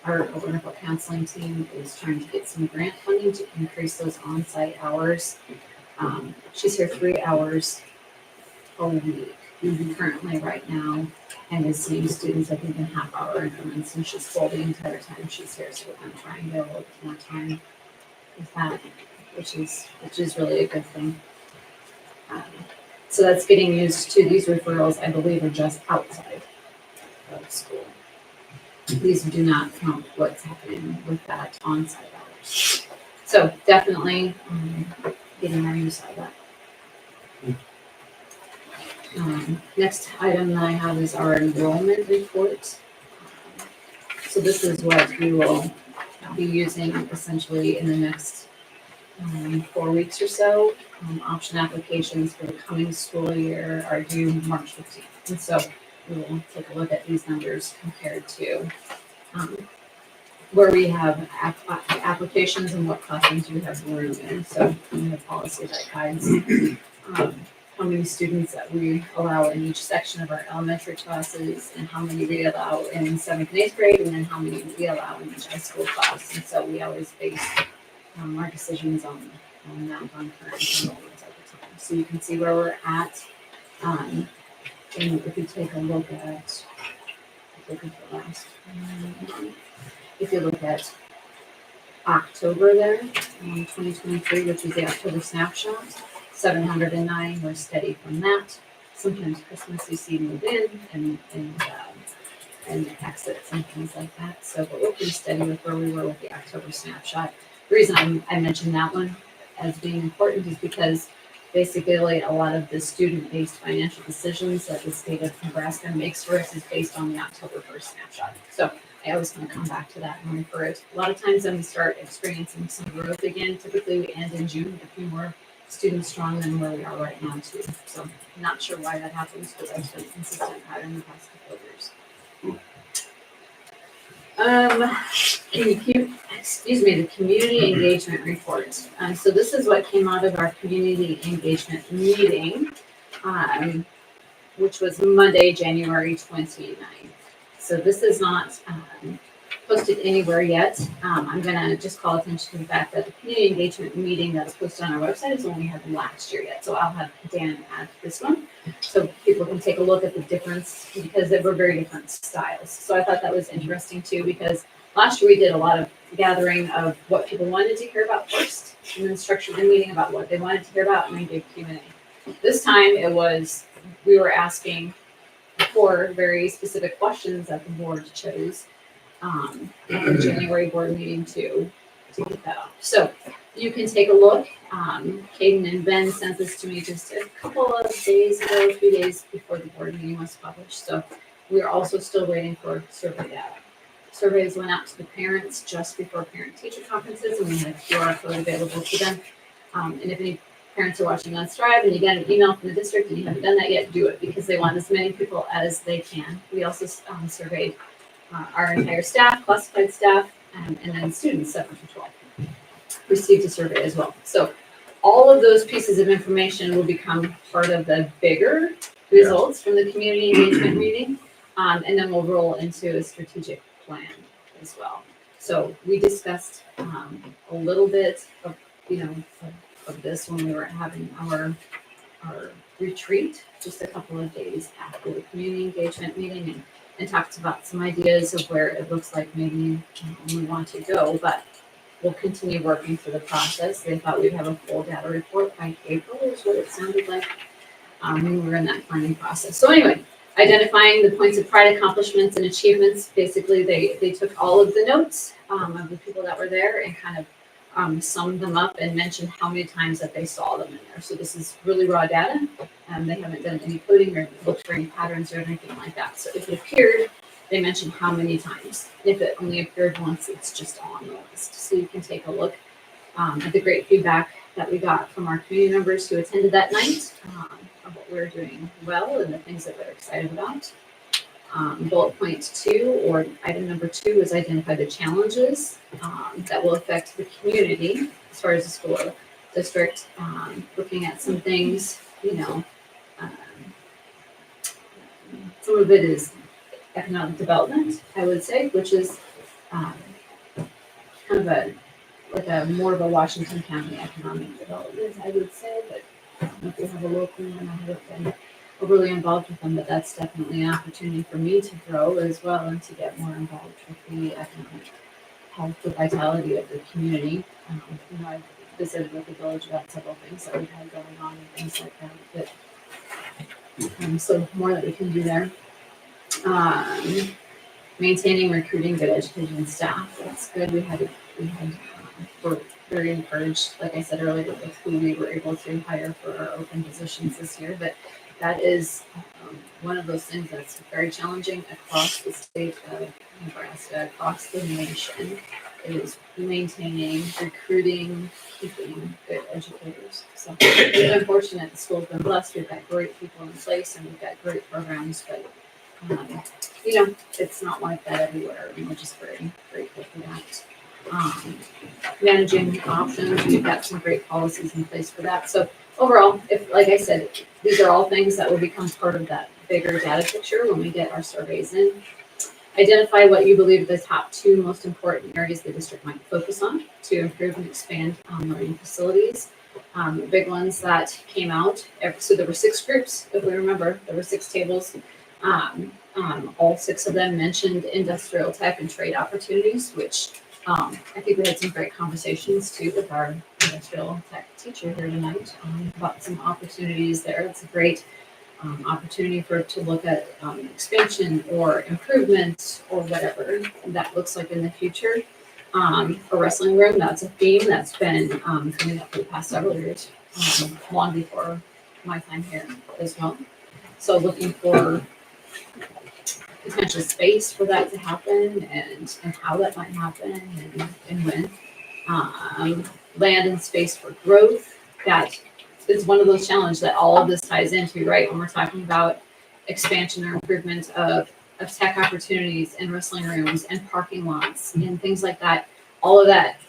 our wonderful counseling team is trying to get some grant funding to increase those on-site hours. She's here 3 hours a week currently right now, and is seeing students, I think, in half-hour increments, and she's full the entire time she's here. So we're trying to get a little bit more time with that, which is really a good thing. So that's getting used to. These referrals, I believe, are just outside of school. These do not count what's happening with that on-site hours. So definitely getting our use out of that. Next item that I have is our enrollment report. So this is what we will be using essentially in the next 4 weeks or so. Option applications for the coming school year are due March 15th. And so we will take a look at these numbers compared to where we have applications and what classrooms we have room in. So we have policy that guides how many students that we allow in each section of our elementary classes, and how many we allow in 7th and 8th grade, and then how many we allow in each high school class. And so we always base our decisions on that, on current enrollments at the time. So you can see where we're at. And if you take a look at, if you look at October there, 2023, which is the October snapshot, 709, we're steady from that. Sometimes Christmas you see move in and exits and things like that. So, but we're pretty steady with where we were with the October snapshot. The reason I mentioned that one as being important is because basically a lot of the student-based financial decisions that the state of Nebraska makes for us is based on the October 1st snapshot. So I always want to come back to that and refer it. A lot of times when we start experiencing some growth again, typically we end in June with a few more students strong than where we are right now too. So not sure why that happens, but that's been a consistent pattern the past couple of years. The community engagement report. So this is what came out of our community engagement meeting, which was Monday, January 29th. So this is not posted anywhere yet. I'm gonna just call attention to the fact that the community engagement meeting that was posted on our website is only happened last year yet. So I'll have Dan add this one, so people can take a look at the difference, because they were very different styles. So I thought that was interesting too, because last year we did a lot of gathering of what people wanted to hear about first, and then structured the meeting about what they wanted to hear about, and then gave Q&A. This time it was, we were asking 4 very specific questions that the board chose at the January board meeting to get that off. So you can take a look. Caden and Ben sent this to me just a couple of days ago, 2 days before the board meeting was published. So we are also still waiting for survey data. Surveys went out to the parents just before parent-teacher conferences, and we had a QR code available to them. And if any parents are watching on Strive and you get an email from the district and you haven't done that yet, do it, because they want as many people as they can. We also surveyed our entire staff, classified staff, and then students 7 through 12 received a survey as well. So all of those pieces of information will become part of the bigger results from the community engagement meeting, and then we'll roll into a strategic plan as well. So we discussed a little bit of of this when we were having our retreat just a couple of days after the community engagement meeting, and talked about some ideas of where it looks like maybe we want to go, but we'll continue working through the process. They thought we'd have a full data report by April, is what it sounded like when we were in that planning process. So anyway, identifying the points of pride, accomplishments, and achievements. Basically, they took all of the notes of the people that were there and kind of summed them up and mentioned how many times that they saw them in there. So this is really raw data. They haven't done any coding or looked for any patterns or anything like that. So if it appeared, they mentioned how many times. If it only appeared once, it's just on the list. So you can take a look at the great feedback that we got from our community members who attended that night of what we're doing well and the things that they're excited about. Bullet point 2, or item number 2, is identify the challenges that will affect the community as far as the school district. Looking at some things, some of it is economic development, I would say, which is kind of a more of a Washington County economic development, I would say, but I don't know if we have a local one. I haven't been overly involved with them, but that's definitely an opportunity for me to grow as well and to get more involved with the economic health, the vitality of the community. I've visited with the village about several things that we've had going on and things like that. But so more that we can do there. Maintaining, recruiting good education staff. That's good. We're very encouraged, like I said earlier, with who we were able to hire for our open positions this year. But that is one of those things that's very challenging across the state of Nebraska, across the nation, is maintaining, recruiting, keeping good educators. So we've been fortunate. The school's been blessed. We've got great people in place and we've got great programs, but it's not like that everywhere, and we're just very grateful for that. Managing options, we've got some great policies in place for that. So overall, like I said, these are all things that will become part of that bigger data picture when we get our surveys in. Identify what you believe are the top 2 most important areas the district might focus on to improve and expand learning facilities. Big ones that came out, so there were 6 groups, if we remember, there were 6 tables. All 6 of them mentioned industrial tech and trade opportunities, which I think we had some great conversations too with our industrial tech teacher here tonight about some opportunities there. It's a great opportunity to look at expansion or improvement or whatever that looks like in the future. A wrestling room, that's a theme that's been coming up for the past several years, long before my time here as well. So looking for potential space for that to happen and how that might happen and when. Land and space for growth, that it's one of those challenges that all of this ties into, right? When we're talking about expansion or improvement of tech opportunities and wrestling rooms and parking lots and things like that. All of that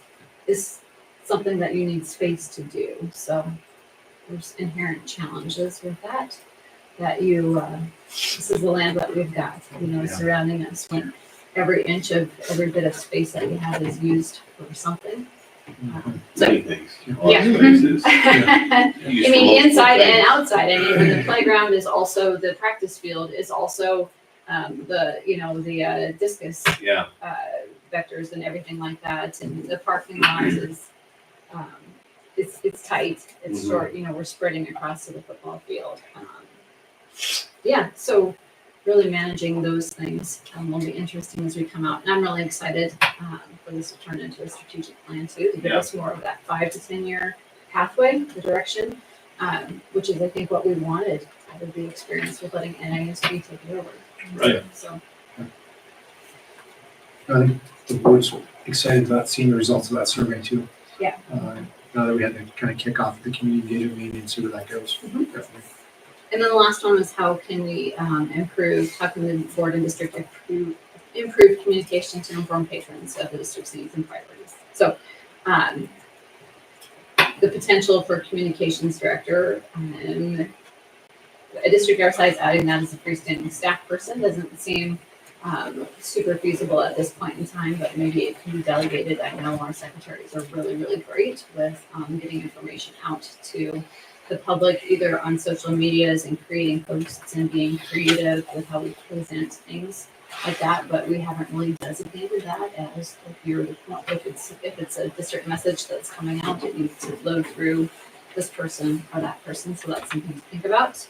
is something that you need space to do. So there's inherent challenges with that. That this is the land that we've got, surrounding us. When every inch of every bit of space that we have is used for something. Many things. Yeah. Spaces. I Used for mean, multiple inside and things. outside. I mean, the playground is also the practice field is also the discus Yeah, vectors and everything like that, and the parking lot is it's tight, it's Mhm. short. We're spreading across to the football field. Yeah, so really managing those things will be interesting as we come out, and I'm really excited for this to turn into a strategic plan too, to give Yeah. us more of that 5 to 10 year pathway, the direction, which is I think what we wanted out of the experience with letting NISD take it over. Right. So I think the board's excited about seeing the results of that survey too. Yeah. Now that we had to kind of kick off the community engagement meeting and see where that goes. Mhm. Definitely. And then the last one was how can we how can the board and district improve communication to inform patrons of the district's needs and priorities. So the potential for communications director and a district our size, adding that as a freestanding staff person doesn't seem super feasible at this point in time, but maybe it can be delegated. I know our secretaries are really, really great with getting information out to the public, either on social medias and creating posts and being creative with how we present things like that. But we haven't really designated that as if it's a district message that's coming out, it needs to flow through this person or that person. So that's something to think about.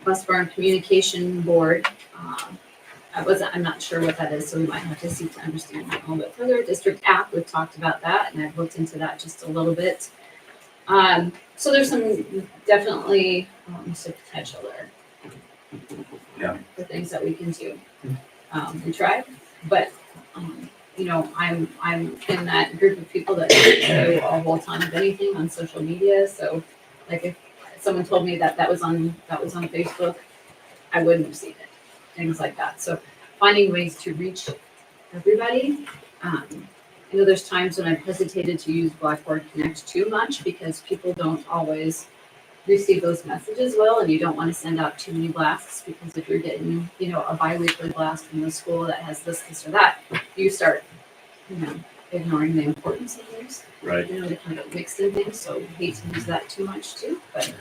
Bus barn communication board. I'm not sure what that is, so we might have to seek to understand that a little bit further. District app, we've talked about that, and I've looked into that just a little bit. So there's some definitely some potential there. Yeah. For things that we can do. We tried, but I'm in that group of people that don't show a whole ton of anything on social media. So like if someone told me that was on Facebook, I wouldn't have seen it. Things like that. So finding ways to reach everybody. There's times when I've hesitated to use Blackboard Connect too much because people don't always receive those messages well, and you don't want to send out too many blasts because if you're getting, a bi-weekly blast from the school that has this or that, you start, ignoring the importance of things. right. They kind of get mixed in things, so I hate to use that too much too. But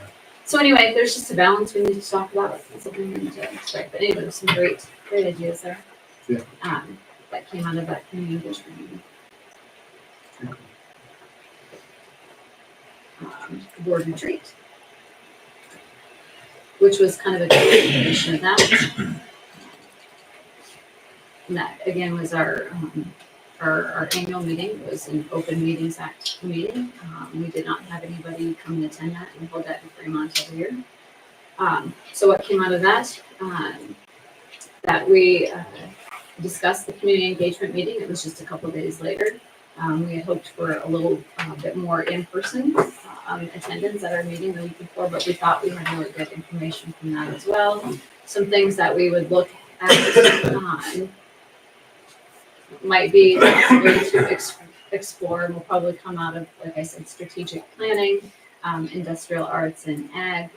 so anyway, there's just a balance we need to talk about. That's something we need to strike. But anyway, there's some great ideas there. Yeah. That came out of that community engagement meeting. Board retreat, which was kind of a continuation of that. And that again was our annual meeting. It was an Open Meetings Act meeting. We did not have anybody come and attend that. We hold that in Fremont every year. So what came out of that? That we discussed the community engagement meeting. It was just a couple of days later. We had hoped for a little bit more in-person attendance at our meeting the week before, but we thought we had really good information from that as well. Some things that we would look at might be to explore, and will probably come out of, like I said, strategic planning, industrial arts and ag,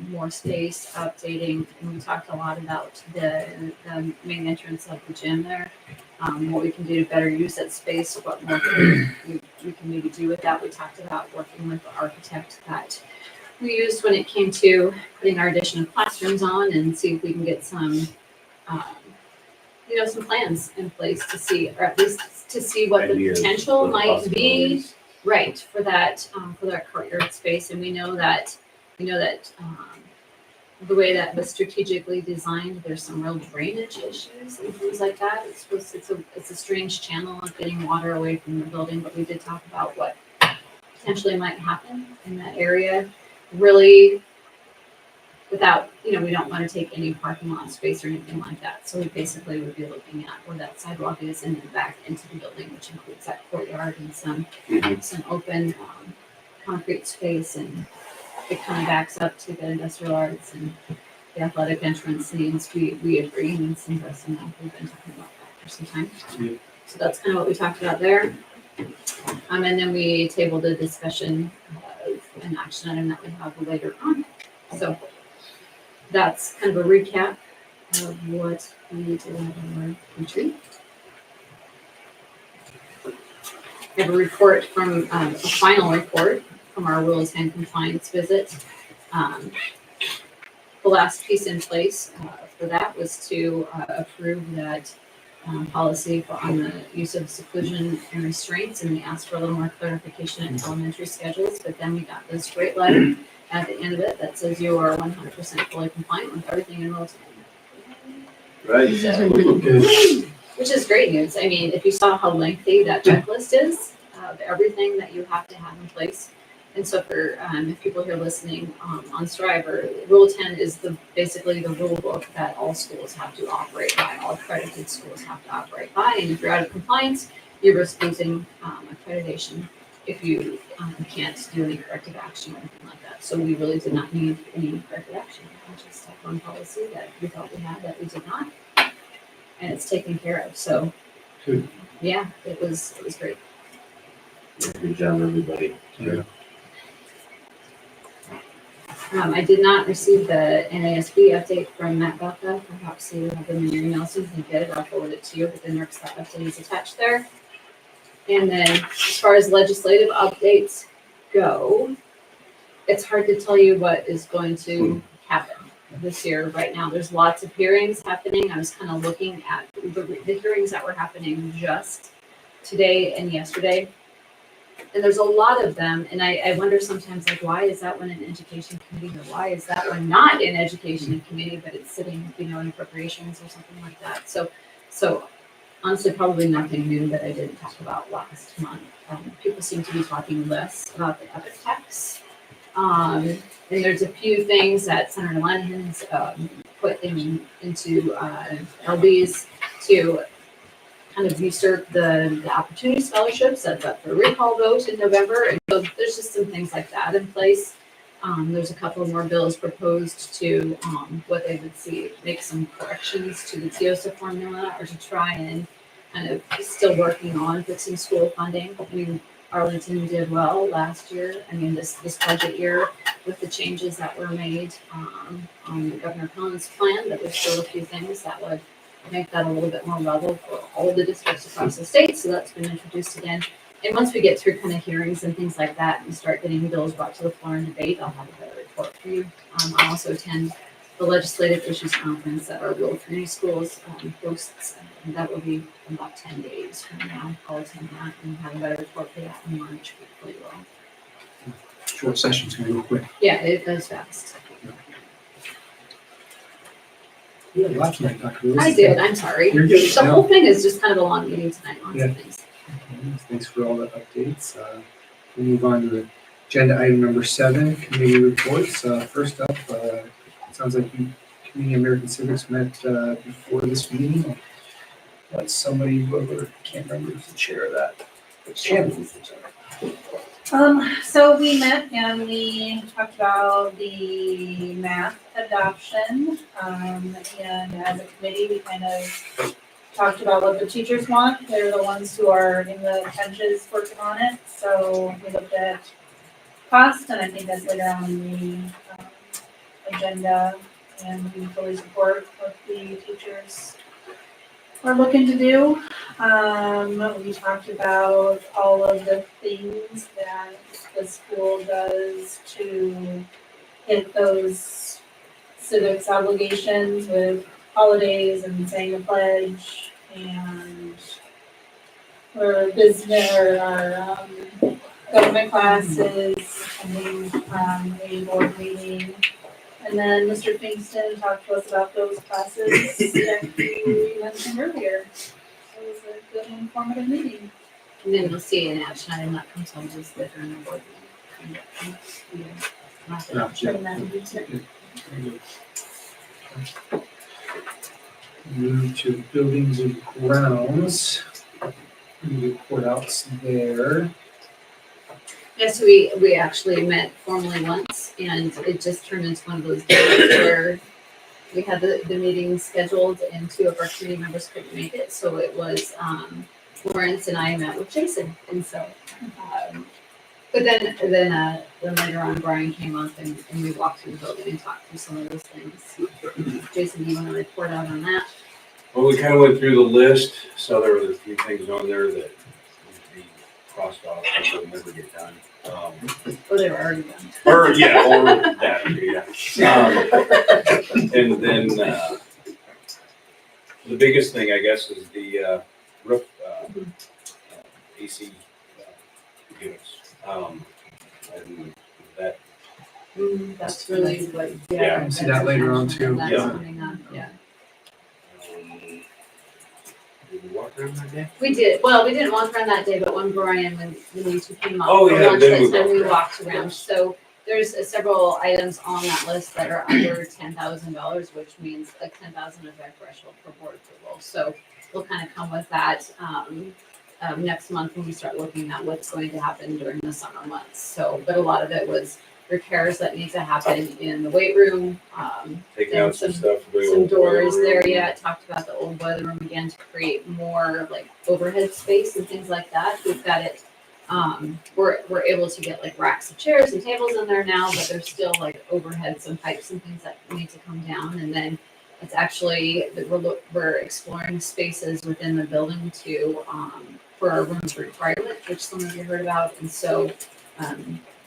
more space updating, and we talked a lot about the main entrance of the gym there. What we can do to better use that space, what more we can maybe do with that. We talked about working with the architect that we used when it came to putting our addition of classrooms on, and see if we can get some some plans in place to see, or at least to see what the Ideas, potential what the might be, possibilities. right, for that courtyard space. And we know that the way that was strategically designed, there's some real drainage issues and things like that. It's a strange channel of getting water away from the building, but we did talk about what potentially might happen in that area. Really, without, we don't want to take any parking lot space or anything like that. So we basically would be looking at where that sidewalk is and then back into the building, which includes that courtyard and some open concrete space and it kind of backs up to the industrial arts and the athletic entrance needs. We agree and it's interesting that we've been talking about that for some time. Yeah. So that's kind of what we talked about there. And then we tabled a discussion of an action item that we have later on. So that's kind of a recap of what we need to have in our retreat. We have a report from, a final report from our rules and compliance visit. The last piece in place for that was to approve that policy on the use of seclusion and restraints, and we asked for a little more clarification in elementary schedules, but then we got this great letter at the end of it that says you are 100% fully compliant with everything in rules. Right. Which is great news. I mean, if you saw how lengthy that checklist is of everything that you have to have in place. And so for if people here listening on Striver, Rule 10 is basically the rule book that all schools have to operate by, all accredited schools have to operate by. And if you're out of compliance, you risk losing accreditation if you can't do any corrective action or anything like that. So we really did not need any corrective action. We just had one policy that we thought we had that we did not. And it's taken care of. So Good. yeah, it was great. Good job, everybody. Yeah. I did not receive the NASB update from Matt Belka. Perhaps you have them in your email, so you can get it. I'll forward it to you, but the NERC's update is attached there. And then as far as legislative updates go, it's hard to tell you what is going to happen this year. Right now, there's lots of hearings happening. I was kind of looking at the hearings that were happening just today and yesterday. And there's a lot of them, and I wonder sometimes, like, why is that one in education committee, or why is that one not in education committee, but it's sitting, in appropriations or something like that. So honestly, probably nothing new that I didn't talk about last month. People seem to be talking less about the epic tax. And there's a few things that Senator Lanahan's put into LBs to kind of usurp the opportunity scholarships that's up for recall vote in November. And so there's just some things like that in place. There's a couple more bills proposed to what they would see, make some corrections to the TIOSA formula, or to try and kind of still working on fixing school funding. I mean, Arlington did well last year. I mean, this budget year with the changes that were made on Governor Collins' plan, but there's still a few things that would make that a little bit more level for all of the districts across the state. So that's been introduced again. And once we get through kind of hearings and things like that and start getting bills brought to the floor and debate, I'll have a better report for you. I'll also attend the Legislative Issues Conference that our rural community schools hosts. And that will be about 10 days from now. I'll attend that and have a better report for that in March. Hopefully well. Short session's gonna go quick. Yeah, it goes fast. Yeah, last night, Dr. Lewis. I did, I'm sorry. You're good. The No. whole thing is just kind of a long meeting tonight, lots Yeah. of things. Thanks for all the updates. We'll move on to the agenda item number 7, committee reports. First up, it sounds like you, Community American Civics met before this meeting. Let somebody, whoever, can't remember who's the chair of that. Shannon. So we met and we talked about the math adoption. And as a committee, we kind of talked about what the teachers want. They're the ones who are in the trenches working on it. So we looked at cost, and I think that's later on in the agenda. And we fully support what the teachers are looking to do. We talked about all of the things that the school does to hit those civics obligations with holidays and saying the pledge and our business or our government classes, and a board meeting. And then Mr. Kingston talked to us about those classes that you mentioned earlier. So it was a good and informative meeting. And then you'll see an action item that comes on just later in the board meeting. Yeah. Sure, Madam Chair. Move to buildings and grounds. Report outs there. Yes, we actually met formally once, and it just turned into one of those days where we had the meeting scheduled and two of our committee members couldn't make it, so it was, Lawrence and I met with Jason, and so, but then later on, Brian came up and we walked through the building and talked through some of those things. Jason, do you wanna report out on that? Well, we kind of went through the list, so there were a few things on there that need to be crossed off, that will never get done. Oh, they were already done. Or, yeah, or that, yeah. And then, the biggest thing, I guess, is the, roof, AC units. And that, That's really like, Yeah. We'll see that later on, too. That's Yeah. coming up, yeah. did we walk around that day? We did, well, we didn't walk around that day, but when Brian, when you two came up Oh, for yeah, lunch then we that time, we walked walked around. So there's several items on that list that are under $10,000, which means like 10,000 is our threshold for board approval. So we'll kind of come with that, next month when we start looking at what's going to happen during the summer months. So, but a lot of it was repairs that need to happen in the weight room, Taking and out some stuff. the some old doors boiler there room. yet, talked about the old boiler room again to create more like overhead space and things like that. We've got it, we're able to get like racks of chairs and tables in there now, but there's still like overhead, some pipes and things that need to come down. And then it's actually, that we're exploring spaces within the building to, for our rooms requirement, which some of you heard about. And so,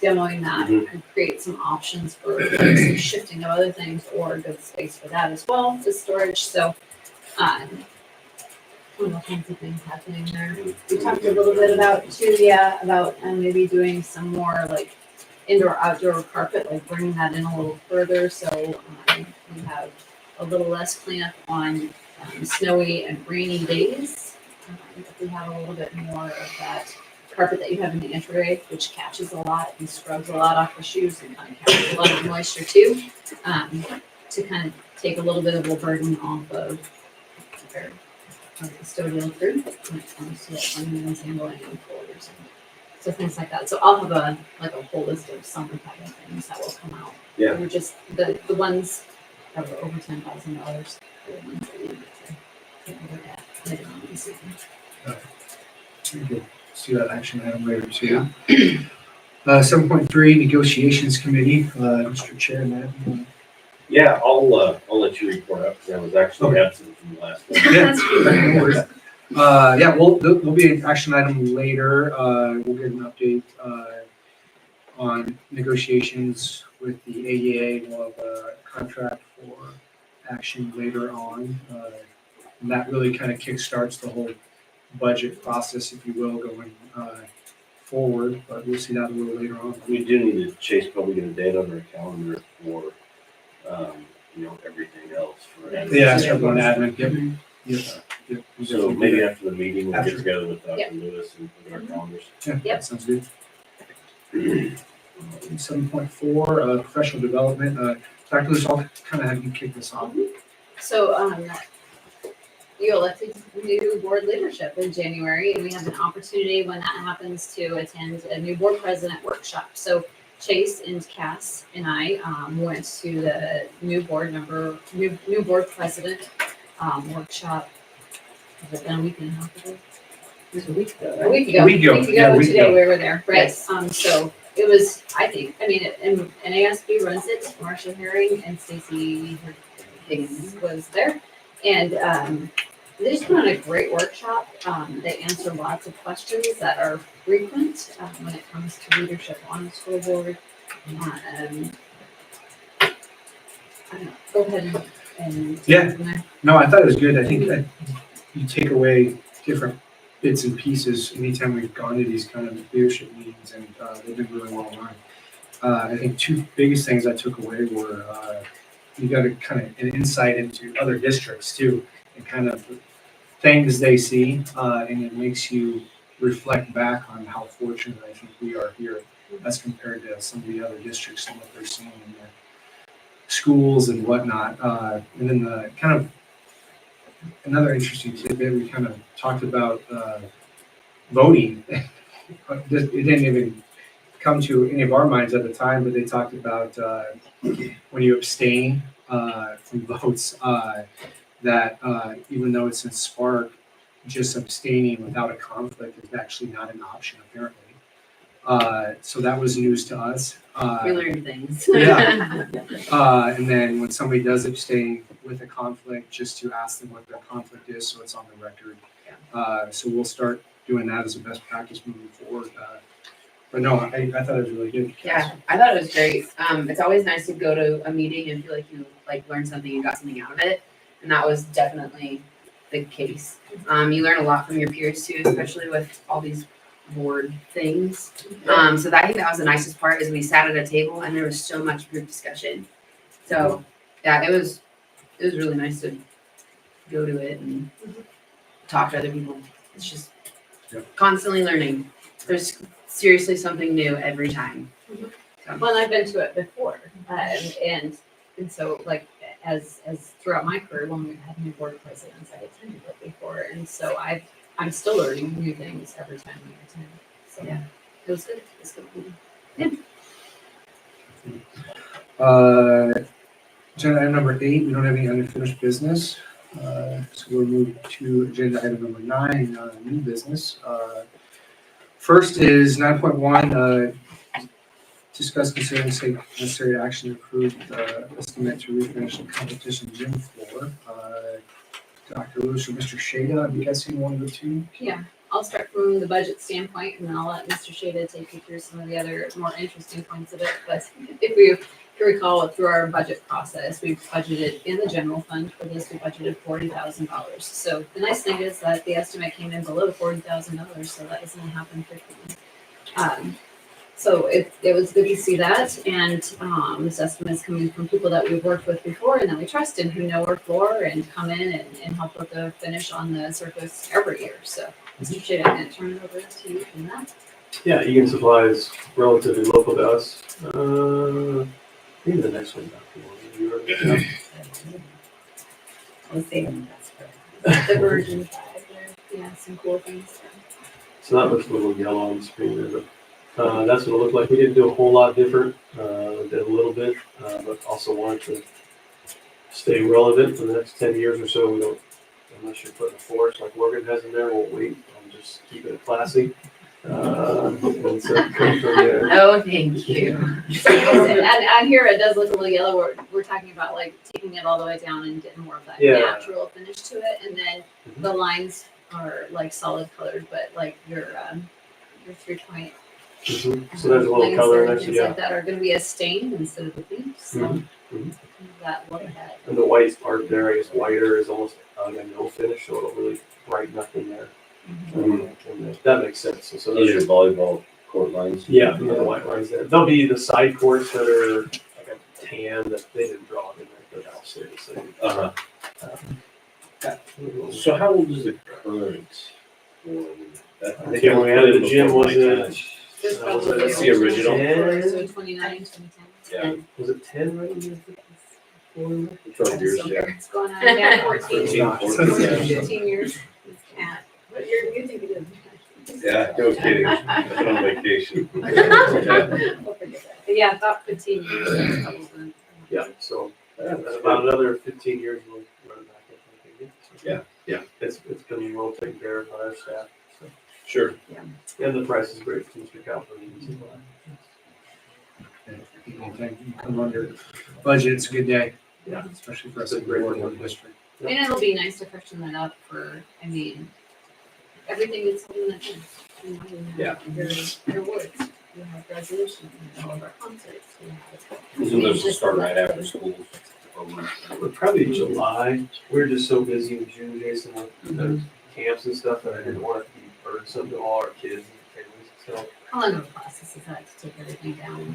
demoing that and create some options for some shifting of other things or good space for that as well, the storage. So, all kinds of things happening there. We talked a little bit about too, about maybe doing some more like indoor outdoor carpet, like bringing that in a little further. So we have a little less cleanup on snowy and rainy days. If we have a little bit more of that carpet that you have in the entryway, which catches a lot and scrubs a lot off the shoes and kind of catches a lot of moisture too, to kind of take a little bit of a burden off of their custodial crew when it comes to like cleaning and handling and folders and so things like that. So I'll have a whole list of summer type of things that will come out. Yeah. We're just the ones that were over $10,000 are the ones that we need to take a look at later on this evening. We could see that action item later too. 7.3 Negotiations Committee, Mr. Chair, Matt. Yeah, I'll let you report up, because I was actually absent from the last one. Yeah, no worries. Yeah, there'll be an action item later. We'll get an update on negotiations with the ADA. We'll have a contract for action later on. And that really kind of kickstarts the whole budget process, if you will, going forward, but we'll see that a little later on. We do need to chase probably get a date on our calendar for, everything else. For Yeah, start going admin, yep. So maybe after the meeting, we'll get After. together with Dr. Yep. Lewis and put our calendars. Yeah, Yep. that sounds good. 7.4, professional development. Dr. Lewis, I'll kind of have you kick this off. So, you elected new board leadership in January, and we have an opportunity when that happens to attend a new board president workshop. So Chase and Cass and I went to the new board president workshop. Has it been a week and a half ago? It was a week ago, A right? week ago. A week ago, yeah, a week today ago. we were there, right? Yes. So it was, I think, and NASB runs it, Marcia Herring and Stacy Higgins was there. And they just put on a great workshop. They answer lots of questions that are frequent when it comes to leadership on the school board. I don't know, go ahead and. Yeah. No, I thought it was good. I think that you take away different bits and pieces anytime we've gone to these kind of leadership meetings, and they've been really well run. I think two biggest things I took away were you got a kind of an insight into other districts too, and kind of things they see, and it makes you reflect back on how fortunate I think we are here as compared to some of the other districts and what they're seeing in their schools and whatnot. And then the kind of another interesting tidbit, we kind of talked about voting. It didn't even come to any of our minds at the time, but they talked about when you abstain from votes, that even though it's in Spark, just abstaining without a conflict is actually not an option apparently. So that was news to us. We learned things. Yeah. And then when somebody does abstain with a conflict, just to ask them what their conflict is, so it's on the record. So we'll start doing that as a best practice moving forward. But no, I thought it was really good. Yeah, I thought it was great. It's always nice to go to a meeting and feel like you like learned something and got something out of it. And that was definitely the case. You learn a lot from your peers too, especially with all these board things. So I think that was the nicest part is we sat at a table and there was so much group discussion. So yeah, it was really nice to go to it and talk to other people. It's just constantly learning. There's seriously something new every time. Well, and I've been to it before, and so like as throughout my career, when we've had new board presidents, I attended it before, and so I'm still learning new things every time we attend. So Yeah. it was good. It's good. Agenda item number 8, we don't have any unfinished business. So we'll move to agenda item number 9, new business. First is 9.1, discuss, consider, and take necessary action to approve the estimate to refinish the competition gym floor. Dr. Lewis or Mr. Shada, I'm guessing one of the two. Yeah, I'll start from the budget standpoint, and then I'll let Mr. Shada take you through some of the other more interesting points of it. But if you recall, through our budget process, we budgeted in the general fund for this. We budgeted $40,000. So the nice thing is that the estimate came in below $40,000, so that doesn't happen frequently. So it was good to see that, and this estimate is coming from people that we've worked with before and that we trust and who know our floor and come in and help with the finish on the surface every year. So Mr. Shada, I'm going to turn it over to you from that. Yeah, Egan Supply is relatively local to us. Maybe the next one, Dr. Warren. We'll save them best for. The version 5 there, yeah, some cool things. So that looks a little yellow on the screen there, but that's what it looked like. We didn't do a whole lot different, did a little bit, but also wanted to stay relevant for the next 10 years or so. We don't, unless you're putting a forest like Morgan has in there, we'll wait and just keep it classy. And so come from there. Oh, thank you. And here it does look a little yellow. We're talking about like taking it all the way down and getting more of that natural finish to it. And then the lines are like solid colored, but like your 3-point. So there's a little color next to things like that are going to be a stain instead of a paint. So that look at. And the white part there is whiter, is almost a no finish, so it'll really brighten up in there. And that makes sense. So Those are volleyball court lines. yeah, the white lines there. There'll be the side courts that are like a tan that they didn't draw in there, but I'll say the same. So how old is the current one? I think when we added the gym, was it? This was probably it That's the original. So 29, 2010. Yeah. Was it 10 right in there? 12 years, So yeah. It's going on, yeah, 14. 14. 15 years. Yeah. But you think it is. Yeah, no kidding. I've been on vacation. We'll forget that. But yeah, about 15 years. Probably. Yeah, so about another 15 years we'll run it back up. I think. So, Yeah. It's been well taken care of by our staff. So. Sure. And the price is great for Mr. Calvin. Anything you come under budget, it's a good day. Yeah. Especially for us It's a in great the one. board district. And it'll be nice to freshen that up for, I mean, everything that's in that thing. You know, you have your awards, you have graduation, you have all of our concerts, you have. So those will start right after school. Probably July. We're just so busy in June, Jason, with the camps and stuff that I didn't want it to be burdensome to all our kids and families. So How long of a process is that to take everything down?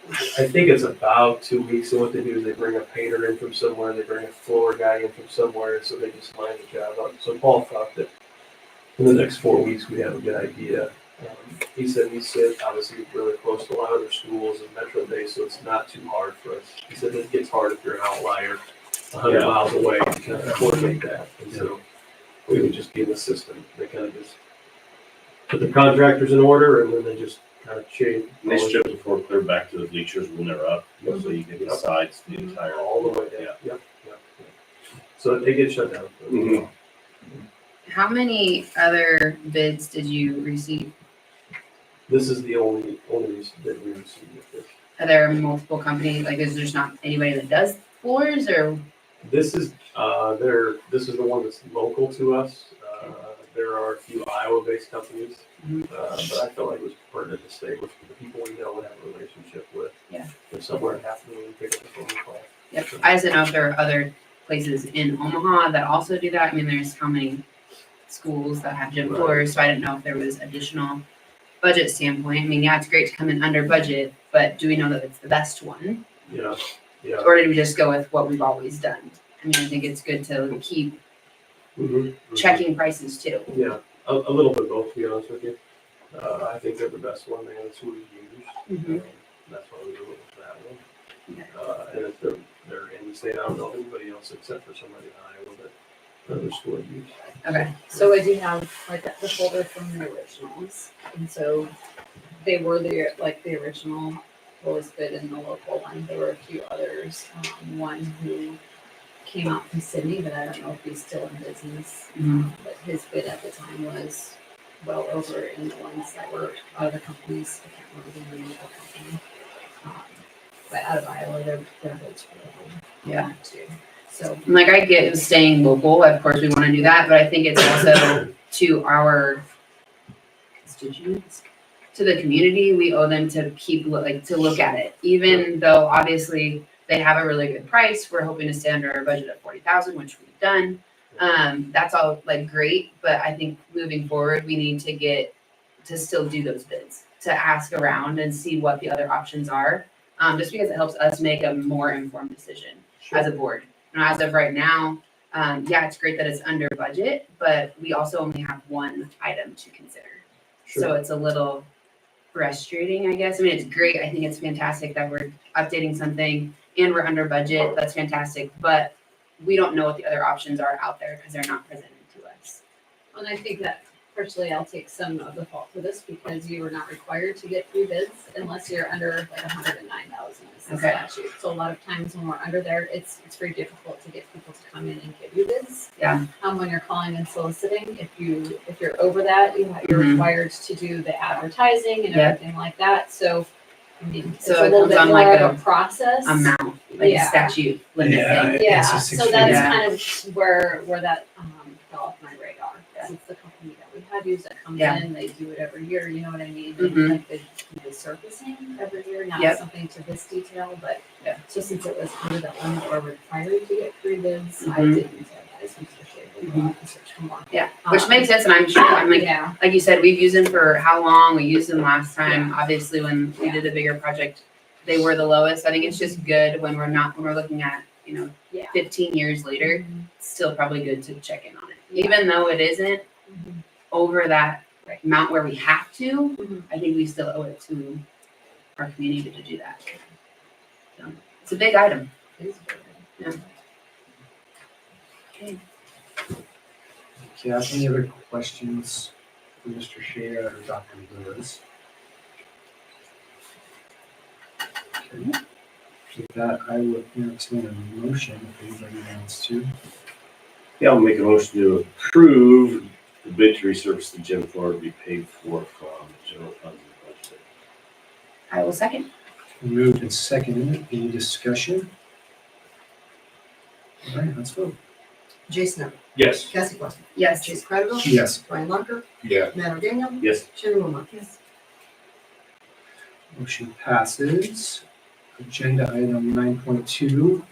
I think it's about 2 weeks. So what they do is they bring a painter in from somewhere, they bring a floor guy in from somewhere, and so they just line the job up. So Paul thought that in the next 4 weeks we have a good idea. He said we sit obviously really close to a lot of other schools and Metro Bay, so it's not too hard for us. He said it gets hard if you're an outlier 100 miles away to kind of coordinate that. And so we would just be in the system. They kind of just put the contractors in order and then they just kind of shade. And they strip the floor clear back to the bleachers when they're up, so you get the sides, the entire. All the way down. Yep. So they get shut down. Mhm. How many other bids did you receive? This is the only bid we received with this. Are there multiple companies, like, is there just not anybody that does floors, or? This is this is the one that's local to us. There are a few Iowa-based companies, but I felt like it was pertinent to stay with the people we know and have a relationship with. Yeah. If somewhere happened, we pick up the phone and call. Yep, I just didn't know if there are other places in Omaha that also do that. I mean, there's how many schools that have gym floors, so I didn't know if there was additional budget standpoint. I mean, yeah, it's great to come in under budget, but do we know that it's the best one? Yeah. Or did we just go with what we've always done? I mean, I think it's good to keep checking prices too. Yeah, a little bit both, to be honest with you. I think they're the best one, and it's who we use. Mhm. That's why we were looking for that one. And if they're in the state, I don't know anybody else except for somebody in Iowa that other school use. Okay. So I do have like the folder from the originals, and so they were the original lowest bid in the local one. There were a few others. One who came out from Sydney, but I don't know if he's still in business. But his bid at the time was well over in the ones that were other companies. I can't remember the name of the company. But out of Iowa, their bids were Yeah. too. So Like, I get staying local, of course we wanna do that, but I think it's also to our constituents, to the community, we owe them to to look at it. Even though obviously they have a really good price, we're hoping to stay under our budget of 40,000, which we've done. That's all like great, but I think moving forward, we need to still do those bids, to ask around and see what the other options are. Just because it helps us make a more informed decision as a board. And as of right now, yeah, it's great that it's under budget, but we also only have one item to consider. So it's a little frustrating, I guess. I mean, it's great. I think it's fantastic that we're updating something and we're under budget. That's fantastic. But we don't know what the other options are out there because they're not presented to us. And I think that personally, I'll take some of the fault for this because you are not required to get 3 bids unless you're under like 109,000 is the Okay. statute. So a lot of times when we're under there, it's very difficult to get people to come in and give you bids. Yeah. When you're calling and soliciting, if you're over that, you're Mhm. required to do the advertising and Yeah. everything like that. So I mean, it's So a it little comes bit on more like of a process. Amount, like a Yeah. statute limit thing. Yeah, It's just so that's Yeah. kind of where that fell off my radar. Yeah. It's the company that we have used that comes Yeah. in, they do it every year, you know what I mean? Mhm. Like they do the surfacing every year, not Yep. something to this detail, but Yeah. just since it was under that limit or required to get 3 bids, I Mhm. didn't advise Mr. Shaver to go out and search for more. Yeah, which makes sense, and I'm sure, I'm like, Yeah, like you said, we've used them for how long? We used them last time. Obviously, when we did a bigger project, they were the lowest. I think it's just good when we're looking at, yeah. 15 years later, Mhm. it's still probably good to check in on it. Yeah. Even though it isn't Mhm. over that Right. amount where we have to, Mhm. I think we still owe it to our community to do that. So, it's a big item. It is very good. Okay. Yeah, any other questions for Mr. Shea or Dr. Lewis? Okay. With that, I would entertain a motion if anybody wants to. Yeah, I'll make a motion to approve the bid to resurface the gym floor to be paid for from general fund budget. I will second. Moved and seconded. Any discussion? All right, let's vote. Jason Everett, Yes. Cassie Weston, Yes. Chase Credible, Yes. Brian Lunker, Yeah, Matt O'Daniel, Yes. Sherry Wilmot. Yes. Motion passes. Agenda item 9.2.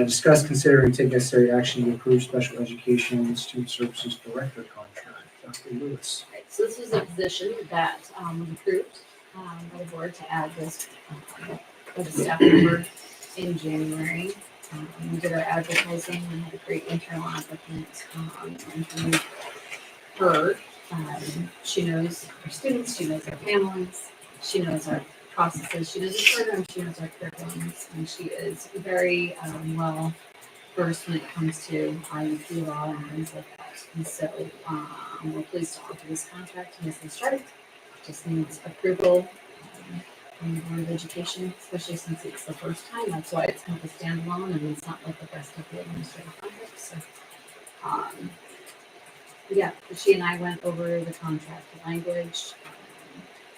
Discuss, consider, and take necessary action to approve special education student services director contract. Dr. Lewis. Right, so this was a position that was approved by the board to add this as a staff member in January. We did our advertising, we had a great internal applicant, interviewed her. She knows our students, she knows our families, she knows our processes, she knows our program, she knows our curriculums, and she is very well versed when it comes to IEP law and things like that. And so we're pleased to offer this contract to Ms. Stark. just needs approval from the Board of Education, especially since it's the first time. That's why it's kind of a standalone and it's not like the rest of the administrative contracts. So, yeah, she and I went over the contract language.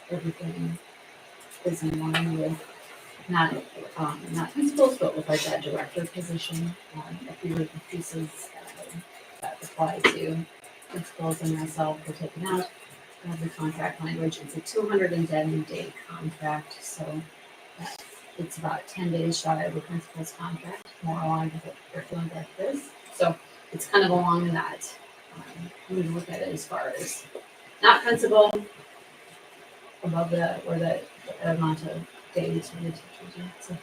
Everything is in line with not principals, but with like that director position. A few of the pieces that apply to principals and myself were taken out of the contract language. It's a 210-day contract, so it's about 10 days shy of the principal's contract, more aligned with what curriculum like this. So it's kind of along that. We look at it as far as not principal, above the amount of days for the teachers. So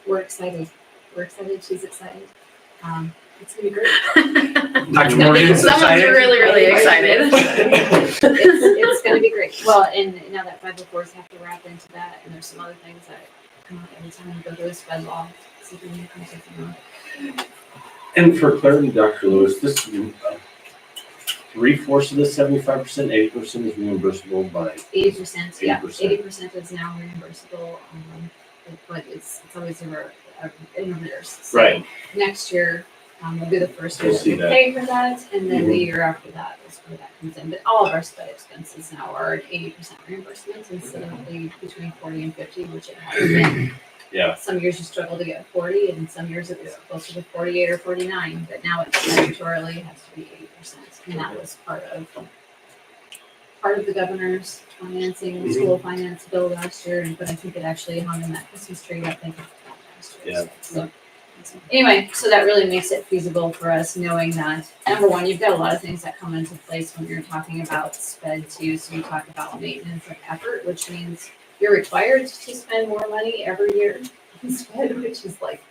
we're excited. We're excited. She's excited. It's gonna be great. Dr. Morgan's Someone's excited. really excited. It's gonna be great. Well, and now that 504s have to wrap into that, and there's some other things that come out every time you go through a sped law. So you can come something out. And for clarity, Dr. Lewis, this is 3/4 of the 75%, 80% is reimbursable by 80%, yeah, 80%. 80% is now reimbursable, but it's always in arrears. So Right. next year, will be the first year We'll that see we that. pay for that, and then the Mhm. year after that is where that comes in. But all of our sped expenses now are at 80% reimbursement instead of the between 40 and 50, which it has been. Yeah. Some years you struggle to get 40, and some years it was closer to 48 or 49, but now it's statutorily has to be 80%, and that was part of the governor's financing, school finance bill last year, but I think it actually hung in that Christmas tree, I think, last year. Yeah. So anyway, so that really makes it feasible for us, knowing that, number one, you've got a lot of things that come into place when you're talking about sped too. So you talk about maintenance of effort, which means you're required to spend more money every year on sped, which is like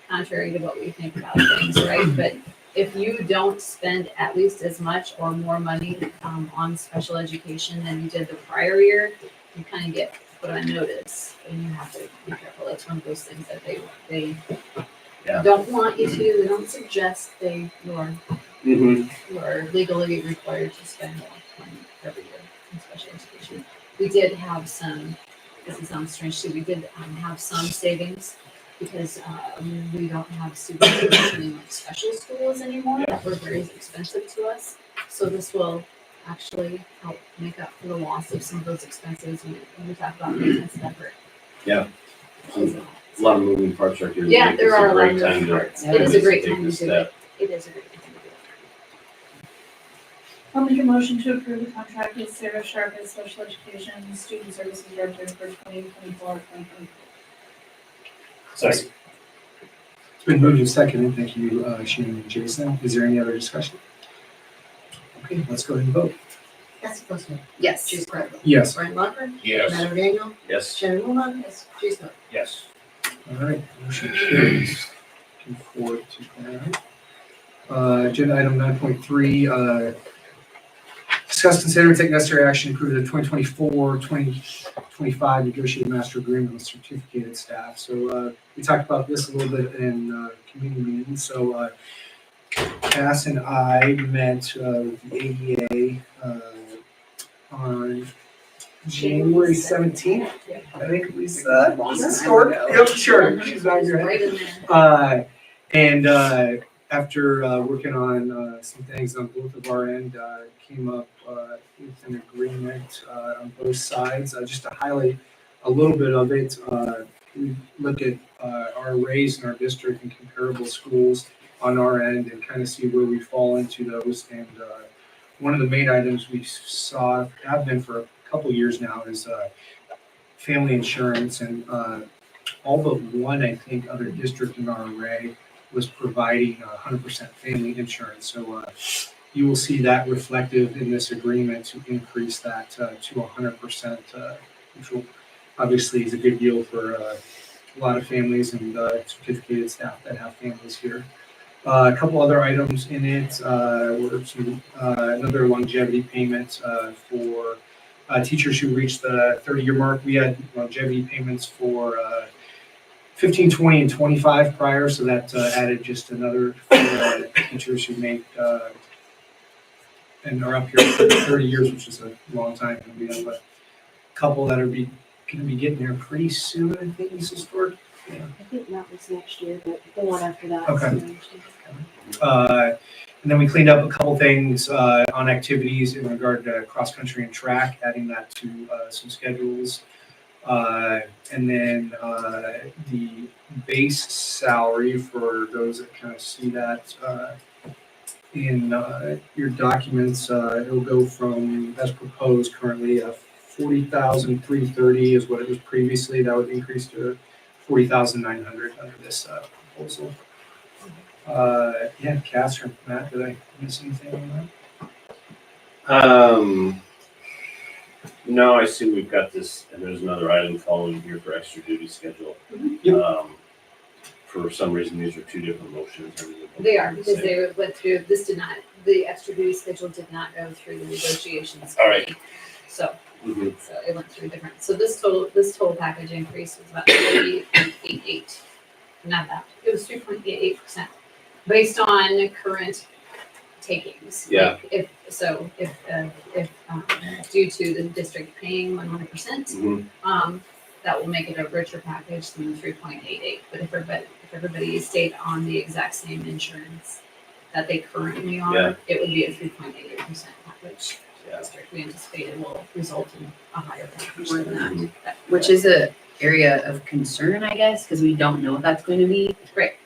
contrary to what we think about things, right? But if you don't spend at least as much or more money on special education than you did the prior year, you kind of get put on notice, and you have to be careful. That's one of those things that they Yeah. don't want you to. They don't suggest you are legally required to spend more money every year in special education. We did have some. This sounds strange too. We did have some savings because we don't have students in like special schools anymore that were very expensive to us. So this will actually help make up for the loss of some of those expenses when we talk about maintenance and effort. Yeah. So, A lot of moving parts right here. yeah, Make there this are a lot great of time moving to parts. It is a great take time to this do step. it. It is a great time to do it. I'll make a motion to approve the contract with Sarah Sharp as Special Education Student Services Director for 2024-2025. Second. It's been moved and seconded. Thank you, Shannon and Jason. Is there any other discussion? Okay, let's go ahead and vote. That's supposed to be. Yes. Choose correctly. Yes. Brian Locker, Yes. Matt O'Daniel, Yes. Shannon Moore, yes, choose vote. Yes. All right, motion carries. Looking forward to that. Agenda item 9.3, discuss, consider, and take necessary action to approve the 2024-2025 negotiated master agreement with certificated staff. So we talked about this a little bit in community meetings. So Cass and I met with the AEA on January 17th. I think Lisa, yep, sure, she's not your Right in there. And after working on some things on both of our end, came up with an agreement on both sides. Just to highlight a little bit of it, we look at our raise in our district and comparable schools on our end and kind of see where we fall into those. And one of the main items we saw, have been for a couple years now, is family insurance. And all but one, I think, other district in our array was providing 100% family insurance. So you will see that reflective in this agreement to increase that to 100%, which will obviously is a good deal for a lot of families and certificated staff that have families here. A couple other items in it were some, another longevity payment for teachers who reached the 30-year mark. We had longevity payments for 15, 20, and 25 prior, so that added just another teachers who make and are up here for 30 years, which is a long time. And we have a couple that are gonna be getting there pretty soon, I think, Mrs. Stewart. I think that was next year, but the one after that. Okay. is next year. And then we cleaned up a couple things on activities in regard to cross-country and track, adding that to some schedules. And then the base salary for those that kind of see that in your documents, it'll go from, as proposed currently, 40,330 is what it was previously. That would increase to 40,900 under this proposal. Yeah, Cass or Matt, did I miss anything on that? No, I see we've got this, and there's another item following here for extra duty schedule. Yep. For some reason, these are two different motions. They are, because they went through, the extra duty schedule did not go through the negotiations. All right. committee. So Mhm. it went through different, so this total package increase was about 3.88. Not that, it was 3.88% based on current takings. Yeah. Like if due to the district paying 100%, Mhm. that will make it a richer package than the 3.88. But if everybody stayed on the exact same insurance that they currently are, Yeah. it would be a 3.88% package. Yeah. District we anticipate will result in a higher package More than than that. Which is a area of concern, I guess, because we don't know what that's going to be. Right.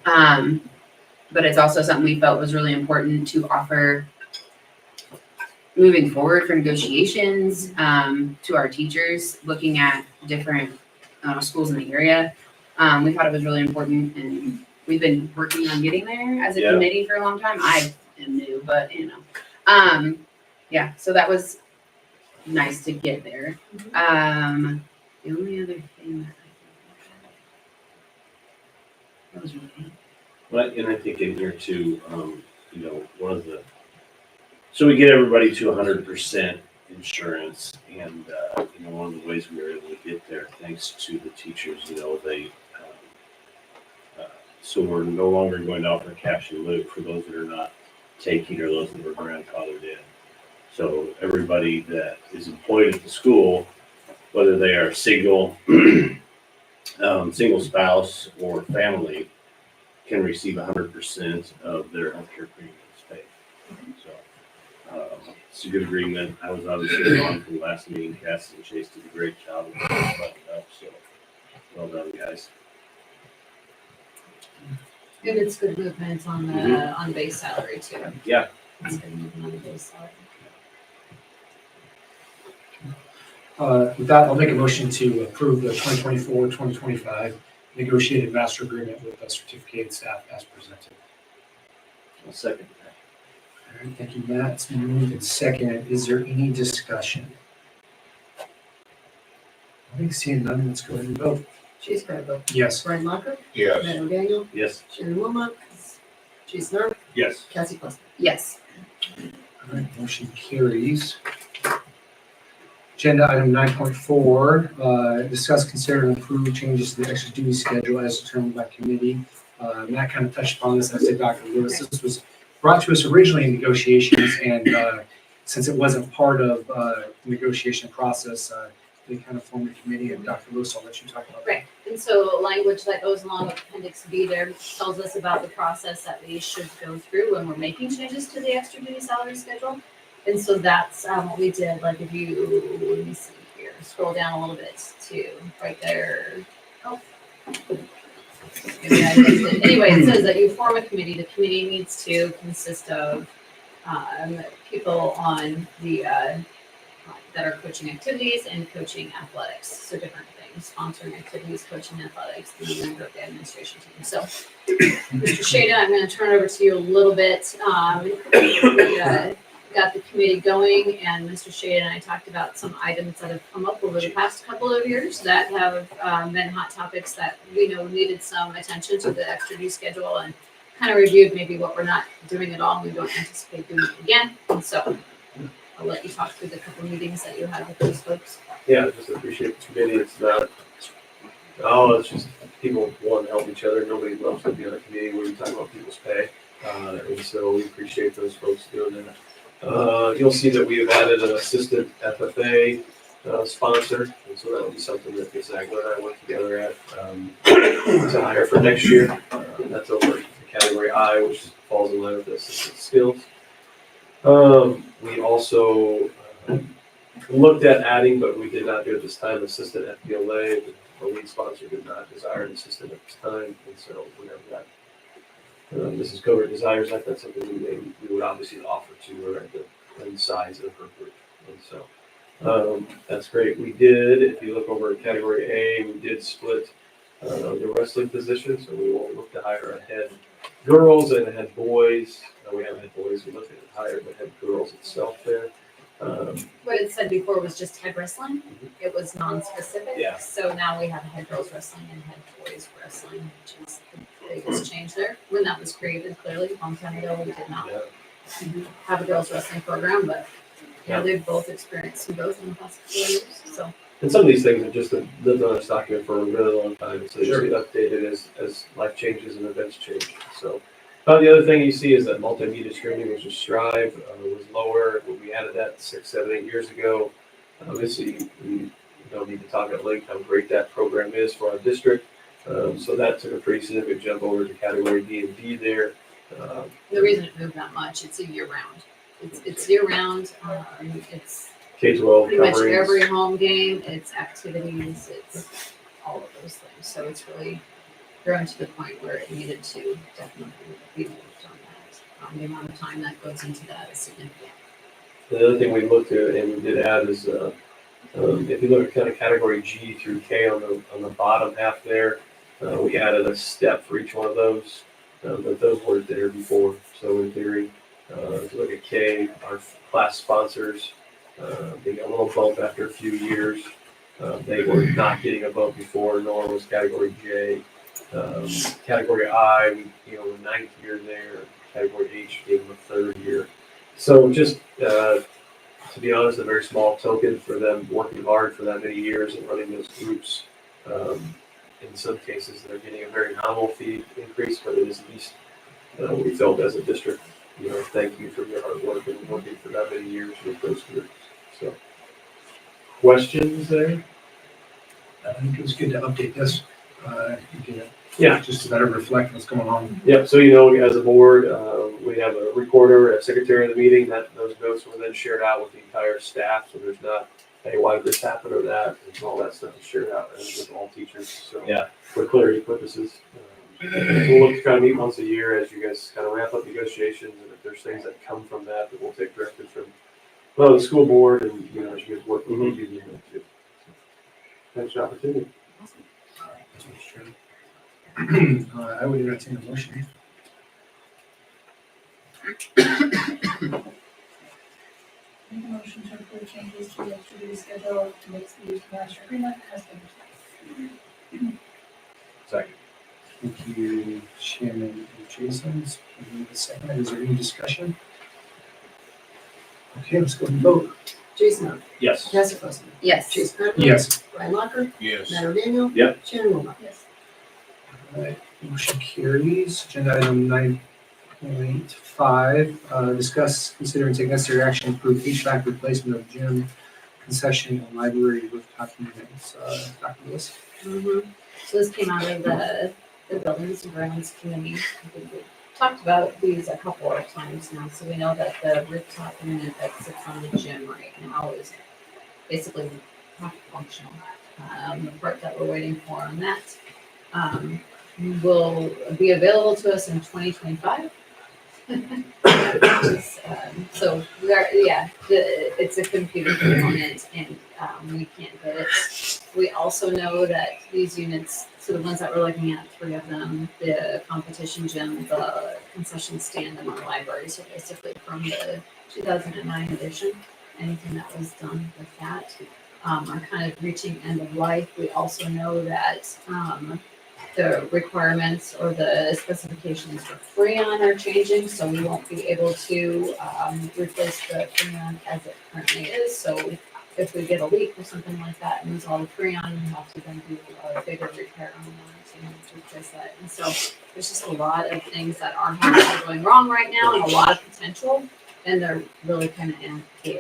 But it's also something we felt was really important to offer moving forward for negotiations, to our teachers, looking at different schools in the area. We thought it was really important, and we've been working on getting there as a Yeah. committee for a long time. I am new, but yeah, so that was nice to get there. The only other thing that was really But, and I think in here too, so we get everybody to 100% insurance, and, one of the ways we were able to get there, thanks to the teachers, so we're no longer going to offer cash in lieu for those that are not taking or those that were grandfathered in. So everybody that is employed at the school, whether they are single, single spouse or family, can receive 100% of their healthcare premiums paid. So it's a good agreement. I was obviously on from the last meeting. Cass and Chase did a great job of buttoning up. So well done, guys. And it's good movement on the base salary too. Yeah. It's good movement on the base salary. With that, I'll make a motion to approve the 2024-2025 negotiated master agreement with the certificated staff as presented. I'll second that. All right, thank you, Matt. It's been moved and seconded. Is there any discussion? I think seeing none, let's go ahead and vote. Chase Credible. Yes. Brian Locker. Yes. Matt O'Daniel. Yes. Sharon Wilmot. Jason Arp. Yes. Cassie Plus. yes. All right, motion carries. Agenda item 9.4, discuss, consider, and approve changes to the extra duty schedule as determined by committee. Matt kind of touched upon this, as did Dr. Lewis. This was brought to us originally in negotiations, and since it wasn't part of the negotiation process, they kind of formed a committee, and Dr. Lewis, I'll let you talk about that. Right, and so language that goes along with Appendix B there tells us about the process that we should go through when we're making changes to the extra duty salary schedule. And so that's what we did, like if you, let me see here, scroll down a little bit to right there. Oh. Maybe I missed it. Anyway, it says that you form a committee. The committee needs to consist of people on the, that are coaching activities and coaching athletics. So different things, sponsoring activities, coaching athletics, the member of the administration team. So Mr. Shada, I'm going to turn it over to you a little bit. We got the committee going, and Mr. Shada and I talked about some items that have come up over the past couple of years that have been hot topics that we know needed some attention to the extra duty schedule, and kind of reviewed maybe what we're not doing at all, and we don't anticipate doing it again. And so I'll let you talk through the couple meetings that you had with those folks. Yeah, I just appreciate the committee. It's not, it's just people want to help each other. Nobody loves to be on a committee where we talk about people's pay. And so we appreciate those folks doing that. You'll see that we have added an assistant FFA sponsor, and so that'll be something that Ms. Agler and I went together at to hire for next year. That's over in category I, which falls in line with the assistant skills. We also looked at adding, but we did not do it this time, assistant FBLA. The lead sponsor did not desire an assistant at this time, and so whenever that Mrs. Covert desires that, that's something we would obviously offer to her at the size of her group. And so that's great. We did, if you look over at category A, we did split the wrestling position, so we won't look to hire a head girls and a head boys. We have head boys, we looked at hire the head girls itself there. What it said before was just head wrestling. It was non-specific. Yeah. So now we have head girls wrestling and head boys wrestling, which is the biggest change there. When that was created, clearly, a long time ago, we did not have a girls wrestling program, but yeah, they've both experienced some growth in the past couple of years, so. And some of these things have just lived on our document for a really long time, so they just get updated as life changes and events change. So the other thing you see is that multimedia streaming, which is Strive, was lower. We added that 6, 7, 8 years ago. Obviously, we don't need to talk at length how great that program is for our district. So that took a pretty significant jump over to category D and D there. The reason it moved that much, it's a year round. It's year round. It's K-12 pretty much coverings. every home game. It's activities. It's all of those things. So it's really grown to the point where it needed to definitely be moved on that. The amount of time that goes into that is significant. The other thing we looked at and we did add is if you look at kind of category G through K on the bottom half there, we added a step for each one of those, but those weren't there before. So in theory, if you look at K, our class sponsors, they got a little bump after a few years. They were not getting a bump before, nor was category J. Category I, the 9th year there. Category H gave them a 3rd year. So just to be honest, a very small token for them working hard for that many years and running those groups. In some cases, they're getting a very nominal fee increase, but it is at least we felt as a district, thank you for your hard work and working for that many years with those groups. So, questions there? I think it was good to update this. Yeah. Just to better reflect what's going on. Yep, so as a board, we have a recorder, a secretary of the meeting, those notes were then shared out with the entire staff, so there's not, hey, why did this happen or that, and all that stuff is shared out with all teachers, so. Yeah. For clarity purposes. We'll look to kind of meet once a year as you guys kind of wrap up negotiations, and if there's things that come from that we'll take directive from, the school board, and, as you guys work with the union too. Thanks for the opportunity. I would entertain a motion. Make a motion to approve changes to the activity schedule to mixed-use master agreement has been. Second. Thank you, Shannon and Jason. Second, is there any discussion? Okay, let's go and vote. Jason, Yes. Jessica Rosen, Yes. Chase Carter. Yes. Brian Locker, Yes. Matt O'Daniel. Yep. Shannon Wilmot. Yes. All right, motion carries. Agenda item 9.5, discuss, consider and take necessary action to approve HVAC replacement of gym, concession, and library rooftop units. Dr. Lewis. So this came out of the Buildings and Grounds Committee. I think we talked about these a couple of times now, so we know that the rooftop unit that sits on the gym right now is basically not functional. The part that we're waiting for on that will be available to us in 2025. So we are, it's a computer component and we can't get it. We also know that these units, so the ones that we're looking at, 3 of them, the competition gym, the concession stand, and the library, so basically from the 2009 edition, anything that was done with that are kind of reaching end of life. We also know that the requirements or the specifications for Freon are changing, so we won't be able to replace the Freon as it currently is. So if we get a leak or something like that and use all the Freon, we have to then do a bigger repair on that to replace that. And so there's just a lot of things that are happening going wrong right now and a lot of potential. and they're really kind of in the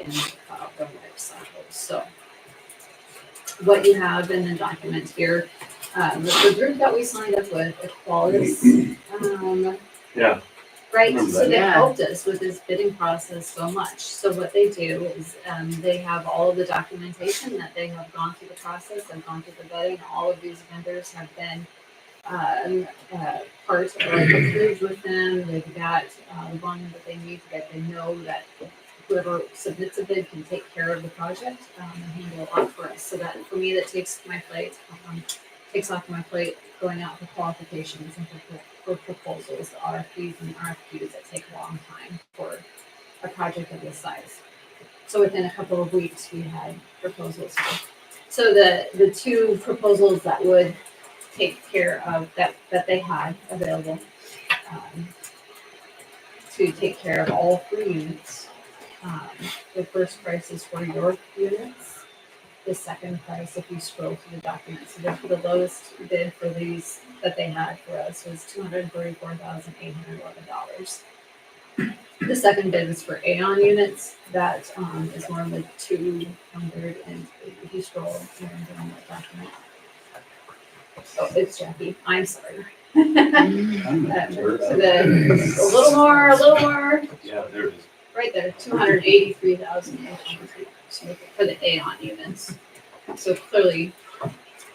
life cycle. So what you have in the document here, the group that we signed up with, Equalis, Yeah. right, Remember so that. they Yeah. helped us with this bidding process so much. So what they do is, they have all of the documentation that they have gone through the process, have gone through the bidding. All of these vendors have been part or approved with them. They've got the volume that they need, that they know that whoever submits a bid can take care of the project and handle a lot for us. So that for me, that takes my plate, takes off my plate going out for qualifications and for proposals, the RFPs and RFQs that take a long time for a project of this size. So within a couple of weeks, we had proposals. So the two proposals that would take care of that they had available to take care of all 3 units. The first price is for your units. The second price, if you scroll through the documents, so the lowest bid for these that they had for us was $234,811. The second bid is for Aon units. That is normally 200, and if you scroll down that document. Oh, it's Jackie. I'm sorry. So then a little more, Yeah, there it is. right there, 283,800 for the Aon units. So clearly,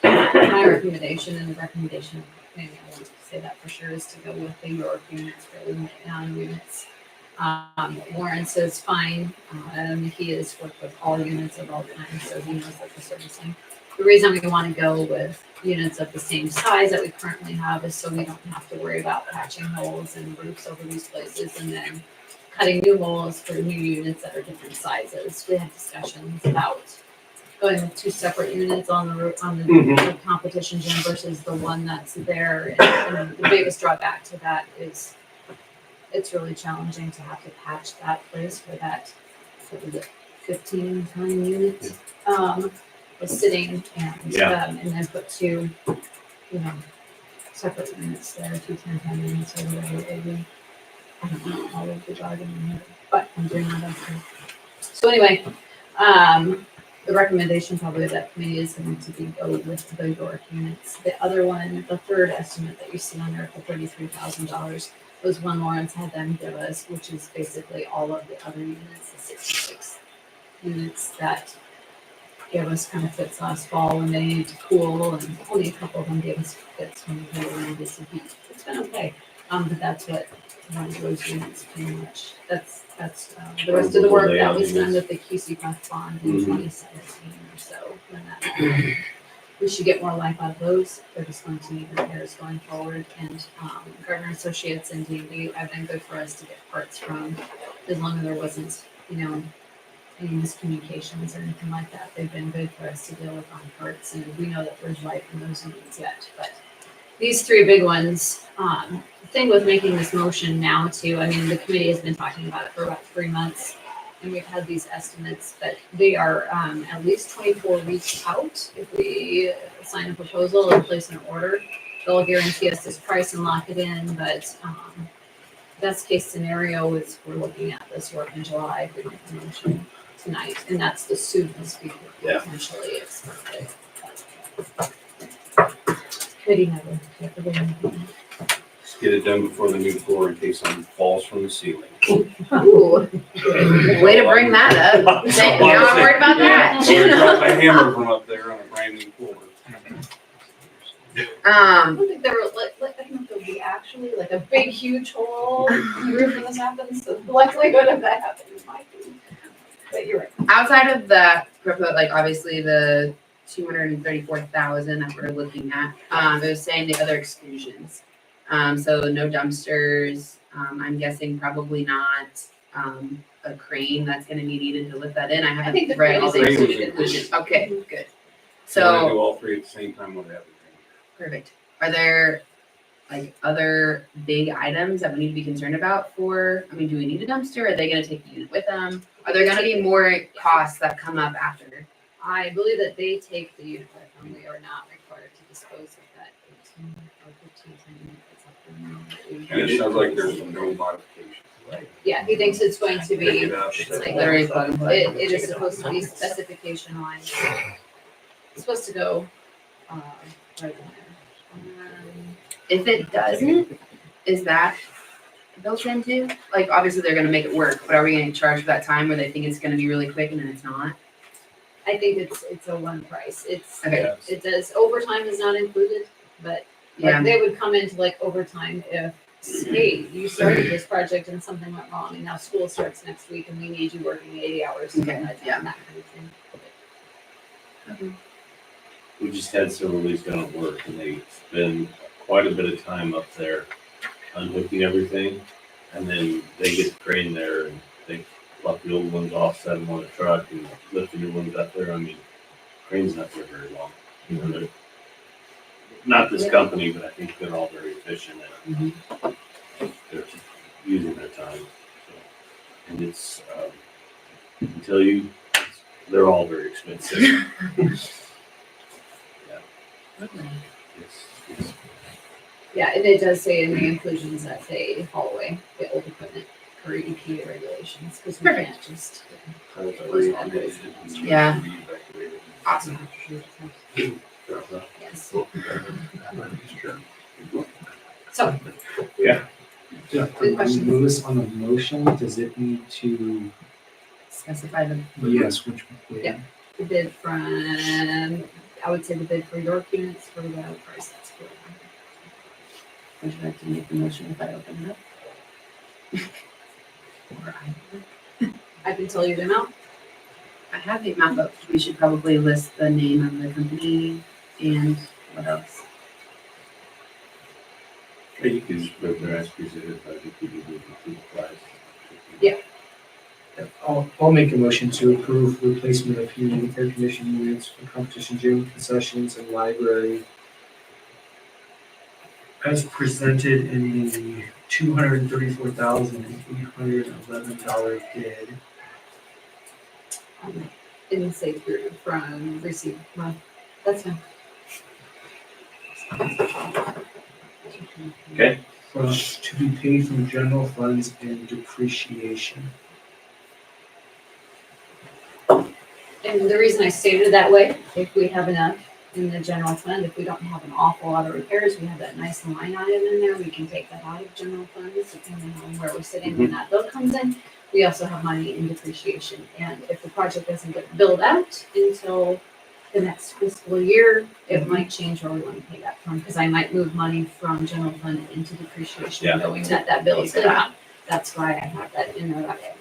my recommendation and the recommendation, maybe I want to say that for sure, is to go with the York units rather than the Aon units. Lawrence is fine. He has worked with all units at all times, so he knows that the servicing. The reason we want to go with units of the same size that we currently have is so we don't have to worry about patching holes and roofs over these places and then cutting new holes for new units that are different sizes. We had discussions about going with 2 separate units on the roof, on the competition gym versus the one that's there. And the biggest drawback to that is it's really challenging to have to patch that place for that, what was it, 15 ton unit, was sitting and then put 2, separate units there, 2 10-ton units or whatever they do. I don't know all of the jargon in here, but I'm doing my best here. So anyway, the recommendation probably of that committee is going to be go with the York units. The other one, the third estimate that you see on there for $33,000 was one Lawrence had them give us, which is basically all of the other units, the 66 units that gave us kind of fits last fall when they needed to cool, and only a couple of them gave us fits when we really needed some heat. It's been okay, but that's what one of those units pretty much. That's the rest of the work that was done with the QC bond in 2017 or so. When that happened. We should get more life out of those. They're just going to need repairs going forward. And Gardner Associates and D&D have been good for us to get parts from, as long as there wasn't, any miscommunications or anything like that. They've been good for us to deal with on parts, and we know that there's life in those units yet. But these 3 big ones, the thing with making this motion now too, the committee has been talking about it for about 3 months. And we've had these estimates, but they are at least 24 weeks out. If we sign a proposal and place an order, they'll guarantee us this price and lock it in. But best case scenario is we're looking at this work in July if we make the motion tonight, and that's the soonest we could potentially expect it. Committee never. Let's get it done before the new floor in case something falls from the ceiling. Ooh, way to bring that up. Now I'm worried about that. So I dropped my hammer from up there on a brand new floor. I don't think there were I don't know if there'll be actually like a big huge hole in the roof when this happens. So the likelihood of that happening might be. But you're right. Outside of the proposal, like obviously the 234,000 that we're looking at, it was saying the other exclusions. So no dumpsters. I'm guessing probably not a crane that's going to be needed to lift that in. I I think haven't the read crane all is the included. exclusions. Okay, good. So we're gonna So do all 3 at the same time with everything. perfect. Are there like other big items that we need to be concerned about for? Do we need a dumpster? Are they going to take the unit with them? Are there going to be more costs that come up after? I believe that they take the unit with them. We are not required to dispose of that 18 or 15 ton unit that's up there now. And it sounds like there's no modification. Yeah, he thinks it's going to be, It's like literally plug and play. it is supposed to be specification on, it's supposed to go, right in there. If it doesn't, is that built into? Like, obviously they're gonna make it work, but are we getting charged for that time where they think it's gonna be really quick and then it's not? I think it's a one price, it's, Okay. it does, overtime is not included, but Yeah. like they would come into like overtime if, hey, you started this project and something went wrong and now school starts next week and we need you working 80 hours. Okay, and that yeah. kind of thing. We just had some of these done at work and they spend quite a bit of time up there unhooking everything. And then they get the crane there and they pluck the old ones off, set them on a truck and lift the new ones up there. I mean, crane's not there very long. You know, they're, not this company, but I think they're all very efficient at they're using their time. So, and it's, I can tell you, they're all very expensive. It's Yeah, and it does say in the inclusions that they follow away the old equipment per EPA regulations, because we Perfect. can't just. Yeah. Awesome. Yes. So, Yeah, Good questions. Lewis, on the motion, does it need to, Specify the. yes, which way? Yeah. the bid from, I would say the bid for York units for the price that's for. Would you like to make the motion if I open it up? Or I can tell you the amount. I have the amount, but we should probably list the name of the company and what else. Yeah, you can just put their as presented, but I think you can do the price. I'll make a motion to approve replacement of heating air conditioning units for competition gym, concessions, and library as presented in the $234,811 bid. Didn't say through from received, well, that's fine. Okay. To be paid from general funds and depreciation. And the reason I stated it that way, if we have enough in the general fund, if we don't have an awful lot of repairs, we have that nice line item in there, we can take that out of general funds, depending on where we're sitting when that bill comes in. We also have money in depreciation, and if the project doesn't get billed out until the next fiscal year, it might change where we want to pay that from, because I might move money from general fund into depreciation, Yeah. knowing that that bill is gonna come. That's why I have that in there that way.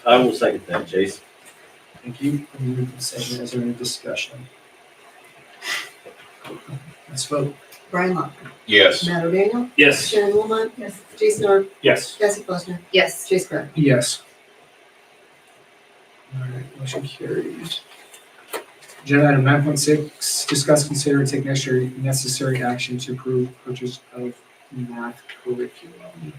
I will second that, Jason. Thank you. Moving to second, is there any discussion? Let's vote. Brian Lockton, Yes. Matt O'Daniel, Yes. Sharon Woolman. Yes. Jason Orr, Yes. Jesse Klesner, Yes. Chase Graham. Yes. All right, motion carries. Agenda item 9.6, discuss, consider, and take necessary action to approve purchase of math curriculum.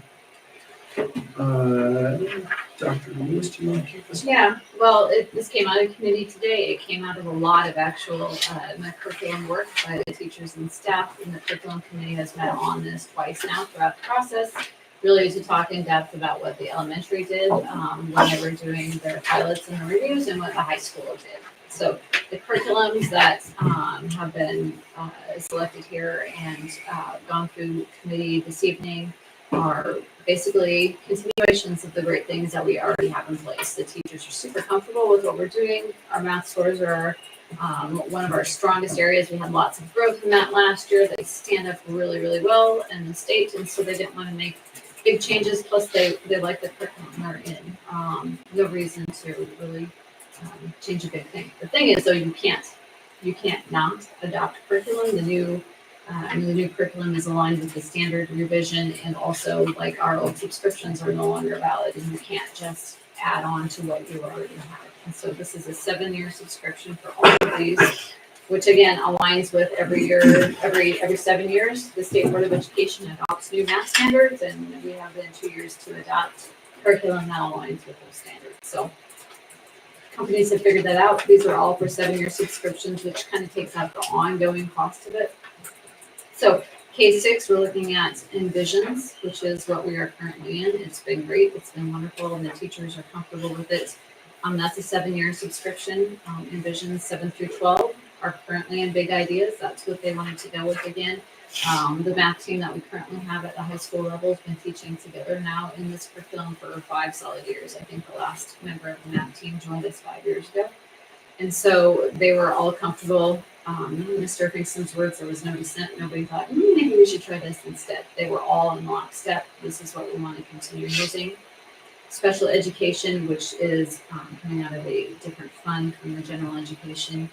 Dr. Lewis, do you want to kick this? Yeah, well, this came out of committee today. It came out of a lot of actual curriculum work by the teachers and staff. And the curriculum committee has met on this twice now throughout the process, really to talk in depth about what the elementary did when they were doing their pilots and the reviews, and what the high school did. So the curriculums that have been selected here and gone through committee this evening are basically continuations of the great things that we already have in place. The teachers are super comfortable with what we're doing. Our math scores are one of our strongest areas. We had lots of growth in that last year. They stand up really, really well in the state, and so they didn't want to make big changes. Plus, they like the curriculum they're in. No reason to really change a big thing. The thing is, though, you can't not adopt curriculum. The new curriculum is aligned with the standard revision, and also like our old subscriptions are no longer valid, and you can't just add on to what you already have. And so this is a 7-year subscription for all of these, which again aligns with every year, every 7 years, the State Board of Education adopts new math standards, and we have then 2 years to adopt curriculum that aligns with those standards. So companies have figured that out. These are all for 7-year subscriptions, which kind of takes out the ongoing cost of it. So K-6, we're looking at Envisions, which is what we are currently in. It's been great, it's been wonderful, and the teachers are comfortable with it. That's a 7-year subscription. Envisions 7 through 12 are currently in Big Ideas. That's what they wanted to go with again. The math team that we currently have at the high school level has been teaching together now in this curriculum for 5 solid years. I think the last member of the math team joined us 5 years ago. And so they were all comfortable. Mr. Fingston's words, there was no dissent. Nobody thought, maybe we should try this instead. They were all in lockstep. This is what we want to continue using. Special education, which is coming out of a different fund from the general education,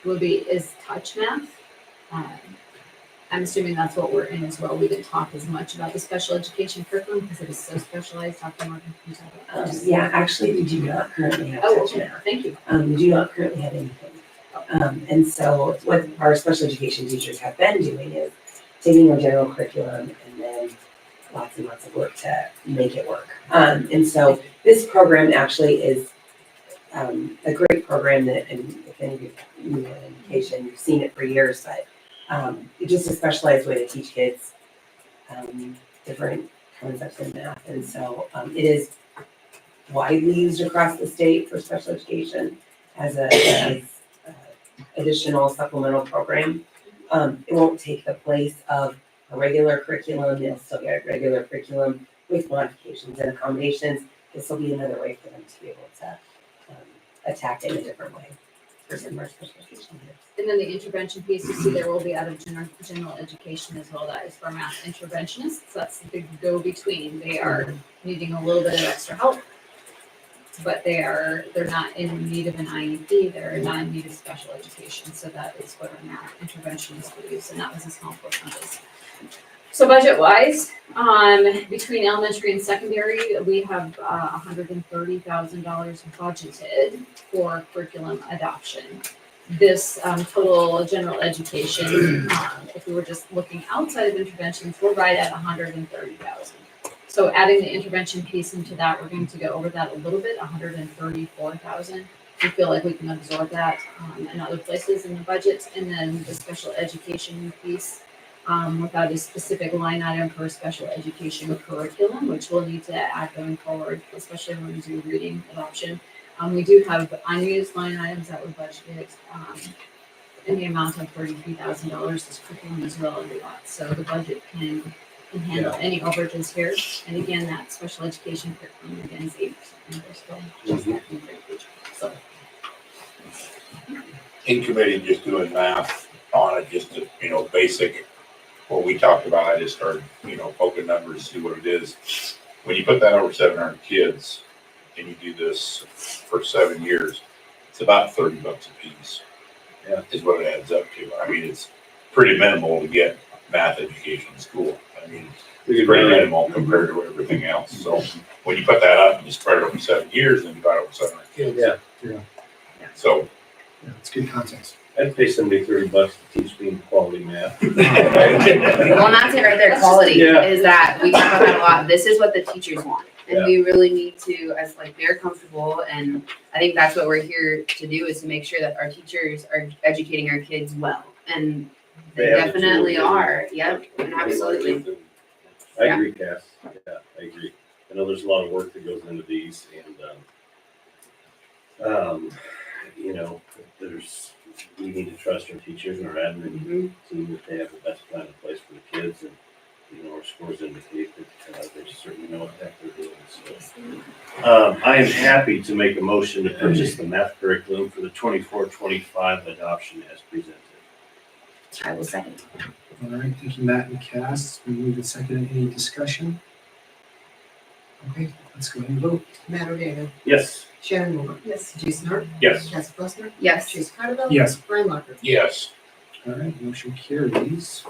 is touch math. I'm assuming that's what we're in as well. We didn't talk as much about the special education curriculum because it is so specialized. Dr. Morgan, can you talk about that? Yeah, actually, we do not currently have Oh, touch okay, math. thank you. We do not currently have anything. And so what our special education teachers have been doing is taking our general curriculum and then lots and lots of work to make it work. And so this program actually is a great program that, and if any of you know an indication, you've seen it for years, but it's just a specialized way to teach kids different concepts in math. And so it is widely used across the state for special education as a additional supplemental program. It won't take the place of a regular curriculum. They'll still get a regular curriculum with modifications and accommodations. This will be another way for them to be able to attack it in a different way for some of our special education groups. And then the intervention piece, you see there will be out of general education as well. That is for math interventionists. That's the big go-between. They are needing a little bit of extra help, but they're not in need of an IEP. They're not in need of special education. So that is what our math interventionists will use. And that was a small portion of this. So budget-wise, between elementary and secondary, we have $130,000 budgeted for curriculum adoption. This total general education, if we were just looking outside of interventions, we're right at $130,000. So adding the intervention piece into that, we're going to go over that a little bit, $134,000. We feel like we can absorb that in other places in the budget, and then the special education piece. Without a specific line item for special education curriculum, which we'll need to add going forward, especially when we do reading adoption. We do have unused line items that were budgeted in the amount of $33,000. This curriculum is well under that, so the budget can handle any overages here. And again, that special education curriculum again is 8% reimbursable, just that new grade teacher. So In committee, just doing math on it, just to, basic, what we talked about, I just started, poking numbers, see what it is. When you put that over 700 kids and you do this for 7 years, it's about $30 a piece. Yeah. Is what it adds up to. I mean, it's pretty minimal to get math education in school. I mean, it's pretty minimal compared to everything else. So when you put that up and you spread it over 7 years, then you got over 700 kids. Yeah. So Yeah, it's good context. I'd pay somebody $30 to teach me quality math. Well, and that's it right there, quality, Yeah. is that we talk about that a lot. This is what the teachers want. And we really need to, as they're comfortable, and I think that's what we're here to do, is to make sure that our teachers are educating our kids well. And they They have the definitely tools. are, yep, and absolutely. I agree, Cass. Yeah, I agree. I know there's a lot of work that goes into these, and we need to trust our teachers and our admin team that they have the best plan in place for the kids, and our scores indicate that they certainly know what the heck they're doing. So, I am happy to make a motion to purchase the math curriculum for the 24-25 adoption as presented. I will second. All right, thank you, Matt and Cass. We move to second. Any discussion? Okay, let's go ahead and vote. Matt O'Donnell. Yes. Shannon Moore. Yes. Jason Art. Yes. Cassie Fosner. Yes. Chase Carterville. Yes. Brian Locker. yes, All right, motion carries.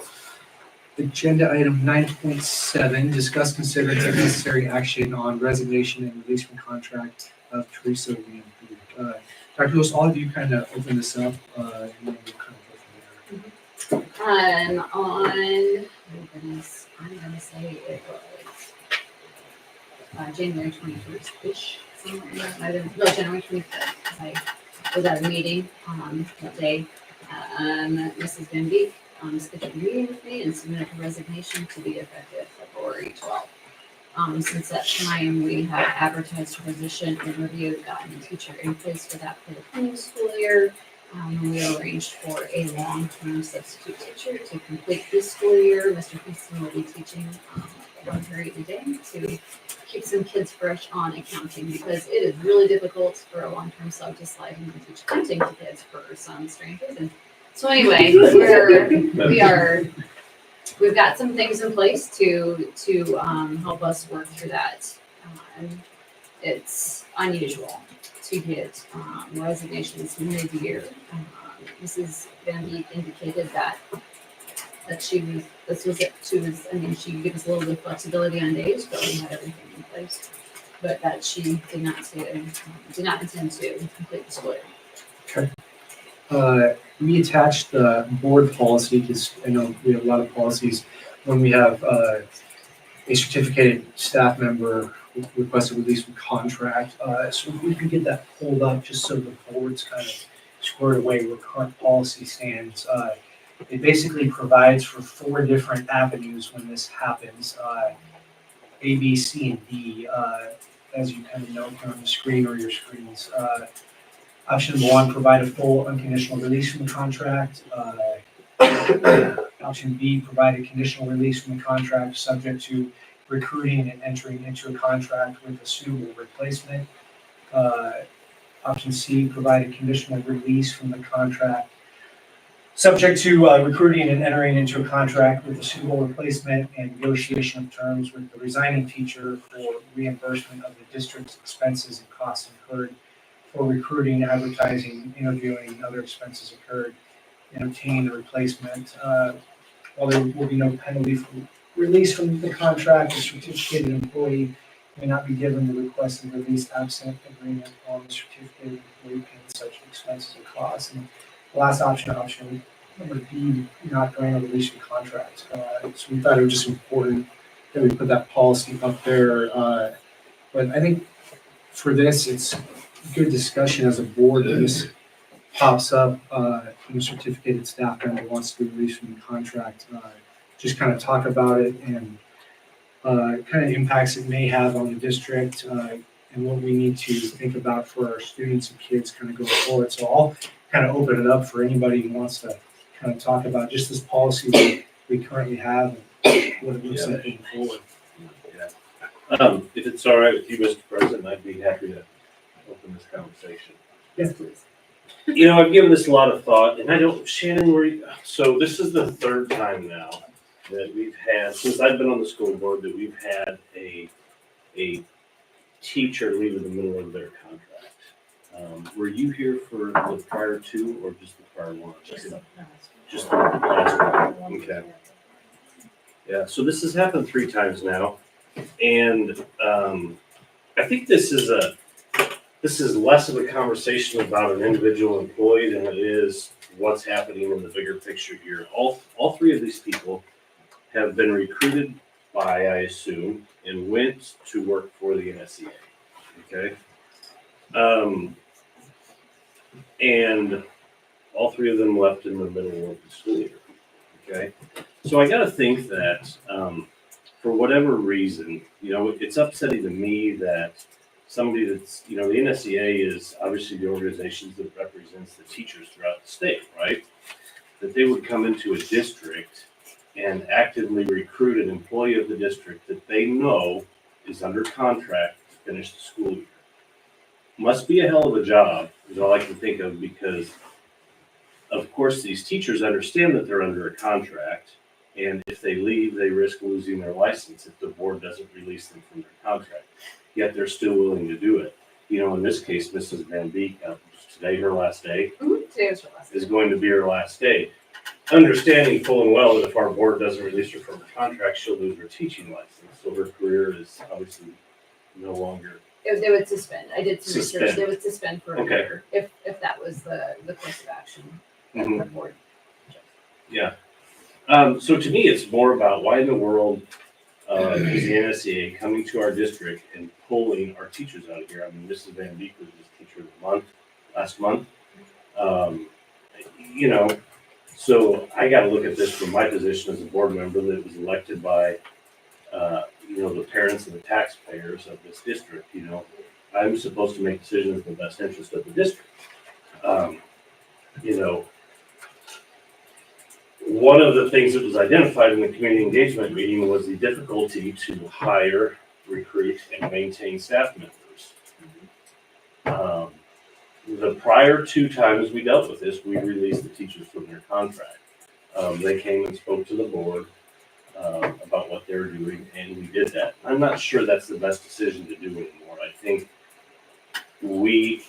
Agenda item 9.7, discuss, consider, and take necessary action on resignation and release from contract of Teresa Lamb. Dr. Lewis, all of you kind of open this up, and then we'll kind of go from there. on, goodness, I'm gonna say it was January 21st-ish, somewhere in there. No, January 25th, because I was at a meeting that day. Mrs. Van Beek scheduled a meeting with me and submitted her resignation to be effective February 12th. Since that time, we have advertised her position, interviewed, gotten a teacher in place for that for the coming school year. We arranged for a long-term substitute teacher to complete this school year. Mr. Houston will be teaching one period a day to keep some kids fresh on accounting because it is really difficult for a long-term sub to slide in and teach accounting to kids for some strange reason. So anyway, we've got some things in place to help us work through that. It's unusual to get resignations mid-year. Mrs. Van Beek indicated that she gave us a little bit of flexibility on days, but we had everything in place. But that she did not intend to complete the school year. We attached the board policy because I know we have a lot of policies when we have a certificated staff member request a release from contract. So if we could get that pulled up just so the board's kind of squared away where current policy stands. It basically provides for 4 different avenues when this happens. A, B, C, and D, as you kind of know here on the screen or your screens. Option 1, provide a full unconditional release from the contract. Option B, provide a conditional release from the contract subject to recruiting and entering into a contract with a suitable replacement. Option C, provide a conditional release from the contract subject to recruiting and entering into a contract with a suitable replacement and negotiation of terms with the resigning teacher for reimbursement of the district's expenses and costs incurred for recruiting, advertising, interviewing, and other expenses incurred and obtain the replacement. While there will be no penalty for release from the contract, a certificated employee may not be given the requested release absent agreement on the certificated employee paying such expenses and costs. And the last option number B, not granting a release from contract. So we thought it was just important that we put that policy up there. But I think for this, it's good discussion as a board that this pops up, certificated staff member wants to be released from the contract, just kind of talk about it and kind of impacts it may have on the district and what we need to think about for our students and kids kind of going forward. So I'll kind of open it up for anybody who wants to kind of talk about just this policy we currently have and what it looks like going forward. If it's all right with you, Mr. President, I'd be happy to open this conversation. Yes, please. You know, I've given this a lot of thought, and Shannon, so this is the 3rd time now that we've had, since I've been on the school board, that we've had a teacher leave in the middle of their contract. Were you here for the prior 2 or just the prior 1? Just the last one. Okay. Yeah, so this has happened 3 times now, and I think this is less of a conversation about an individual employee than it is what's happening in the bigger picture here. All 3 of these people have been recruited by, I assume, and went to work for the NSEA. Okay. And all 3 of them left in the middle of the school year. Okay. So I got to think that for whatever reason, you know, it's upsetting to me that somebody that's, you know, the NSEA is obviously the organization that represents the teachers throughout the state, right? That they would come into a district and actively recruit an employee of the district that they know is under contract to finish the school year. Must be a hell of a job, is all I can think of, because of course these teachers understand that they're under a contract, and if they leave, they risk losing their license if the board doesn't release them from their contract. Yet they're still willing to do it. You know, in this case, Mrs. Van Beek, today her last day, Today was her last day. is going to be her last day. Understanding full and well that if our board doesn't release her from her contract, she'll lose her teaching license. So her career is obviously no longer. They would suspend. I did some research. Suspend. They would suspend for a Okay. year if that was the course of action that the board. Yeah. So to me, it's more about why in the world is the NSEA coming to our district and pulling our teachers out of here. I mean, Mrs. Van Beek was just teacher of the month last month. You know, So I gotta look at this from my position as a board member that was elected by, the parents and the taxpayers of this district, I'm supposed to make decisions in the best interest of the district. You know, one of the things that was identified in the community engagement meeting was the difficulty to hire, recruit, and maintain staff members. The prior two times we dealt with this, we released the teachers from their contract. They came and spoke to the board about what they're doing, and we did that. I'm not sure that's the best decision to do anymore. I think we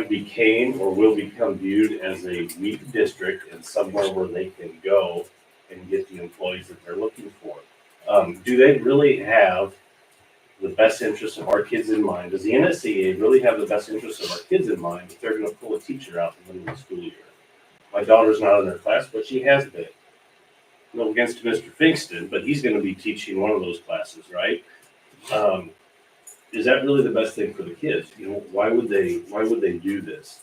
became or will become viewed as a weak district and somewhere where they can go and get the employees that they're looking for. Do they really have the best interests of our kids in mind? Does the NSCA really have the best interests of our kids in mind if they're gonna pull a teacher out in the middle of the school year? My daughter's not in their class, but she has been. No against Mr. Finkston, but he's gonna be teaching one of those classes, right? Is that really the best thing for the kids? Why would they do this?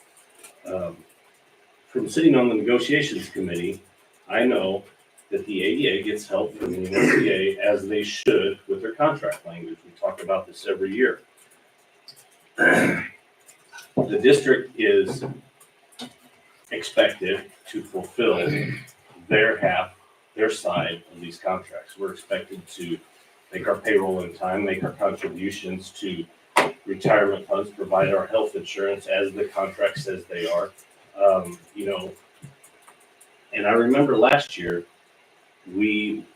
From sitting on the negotiations committee, I know that the AEA gets help from the NSCA as they should with their contract language. We talk about this every year. The district is expected to fulfill their half, their side of these contracts. We're expected to make our payroll in time, make our contributions to retirement funds, provide our health insurance as the contract says they are. And I remember last year, we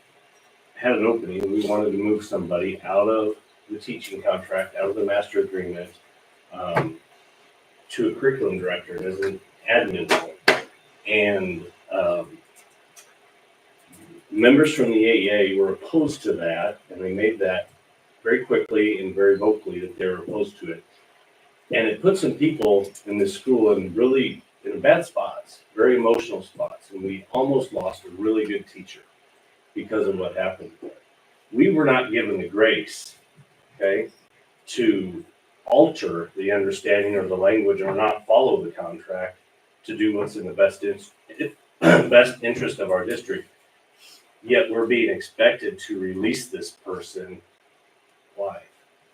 had an opening, we wanted to move somebody out of the teaching contract, out of the master agreement, to a curriculum director as an admin role. And members from the AEA were opposed to that, and they made that very quickly and very vocally that they were opposed to it. And it put some people in this school in bad spots, very emotional spots, and we almost lost a really good teacher because of what happened. We were not given the grace, okay, to alter the understanding or the language or not follow the contract to do what's in the best interest of our district. Yet we're being expected to release this person. Why?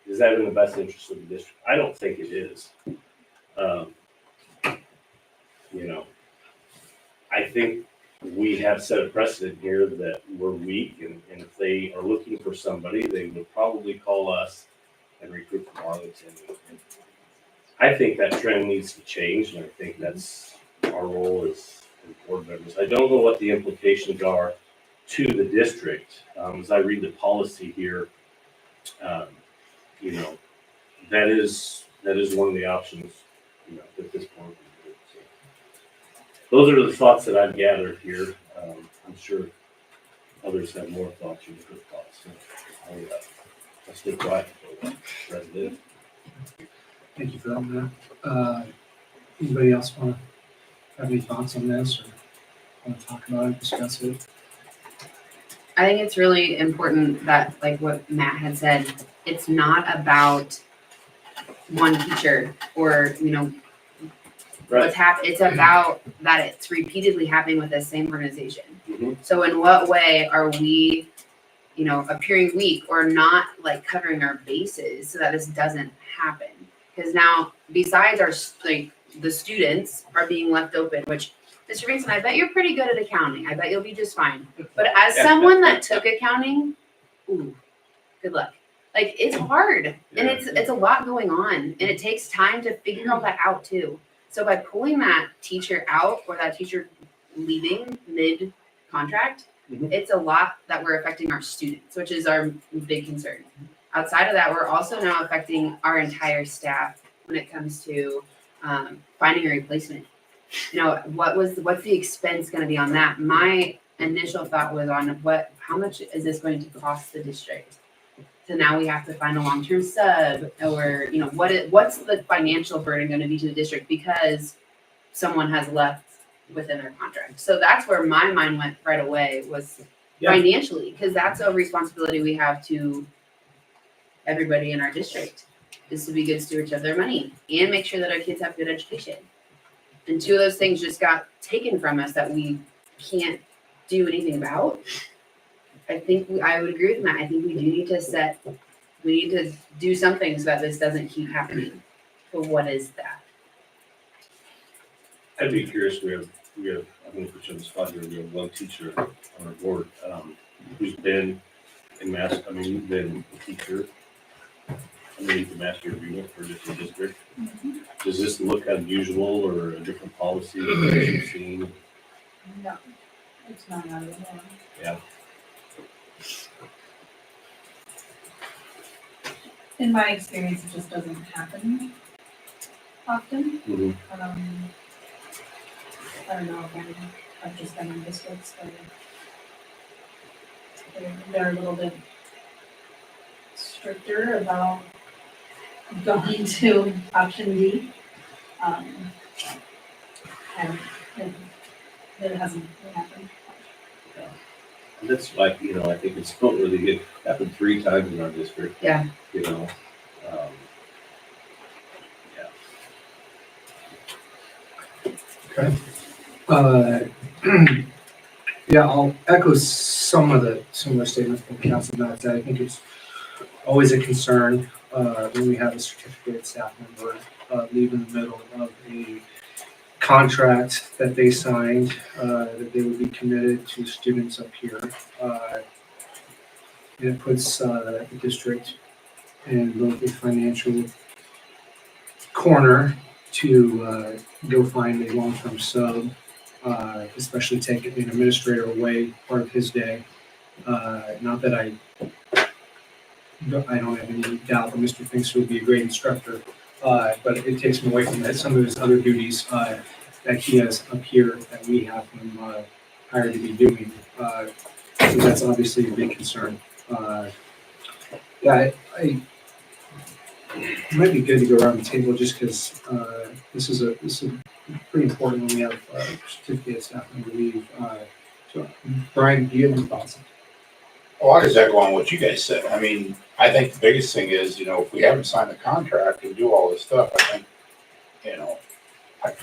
Is that in the best interest of the district? I don't think it is. I think we have set a precedent here that we're weak, and if they are looking for somebody, they would probably call us and recruit from Arlington. And I think that trend needs to change, and I think that's our role as board members. I don't know what the implications are to the district. As I read the policy here, that is one of the options, at this point. So, those are the thoughts that I've gathered here. I'm sure others have more thoughts or different thoughts. So I'll stay quiet for a while. President. Thank you for that, Matt. Anybody else want to have any thoughts on this or want to talk about it, discuss it? I think it's really important that, like what Matt had said, it's not about one teacher or, what's happening. It's about that it's repeatedly happening with the same organization. Mm-hmm. So in what way are we, appearing weak or not like covering our bases so that this doesn't happen? Because now, besides the students are being left open, which Mr. Vincent, I bet you're pretty good at accounting. I bet you'll be just fine. But as someone that took accounting, ooh, good luck. Like, it's hard, and it's a lot going on, and it takes time to figure all that out too. So by pulling that teacher out or that teacher leaving mid-contract, it's a lot that we're affecting our students, which is our big concern. Outside of that, we're also now affecting our entire staff when it comes to finding a replacement. What's the expense going to be on that? My initial thought was on how much is this going to cost the district? So now we have to find a long-term sub, or what's the financial burden going to be to the district because someone has left within their contract. So that's where my mind went right away was financially, because that's a responsibility we have to everybody in our district, is to be good stewards of their money and make sure that our kids have good education. and two of those things just got taken from us that we can't do anything about. I think I would agree with Matt. I think we need to do something so that this doesn't keep happening. But what is that? I'd be curious, we have, I'm gonna put you on the spot here, we have one teacher on our board, who's been in you've been a teacher underneath the master agreement for a different district. Does this look unusual or a different policy that you've seen? No, it's not out of the norm. Yeah. In my experience, it just doesn't happen often. Mhm. I don't know if I've just been in districts where they're a little bit stricter about going to option D. And it hasn't happened. And that's like, I think it's not really good, happened 3 times in our district. Yeah. Yeah. Okay. Yeah, I'll echo some of the similar statements from Councilman Matt. I think it's always a concern when we have a certificated staff member leave in the middle of a contract that they signed, that they would be committed to students up here. And it puts the district in both a financial corner to go find a long-term sub, especially take an administrator away part of his day. Not that I don't have any doubt that Mr. Finks would be a great instructor, but it takes him away from some of his other duties that he has up here that we have him hired to be doing. So that's obviously a big concern. Yeah, it might be good to go around the table just because this is pretty important when we have certificate staff member leave. So, Brian, do you have any thoughts? Well, I just echo on what you guys said. I mean, I think the biggest thing is, if we haven't signed the contract and do all this stuff, I think,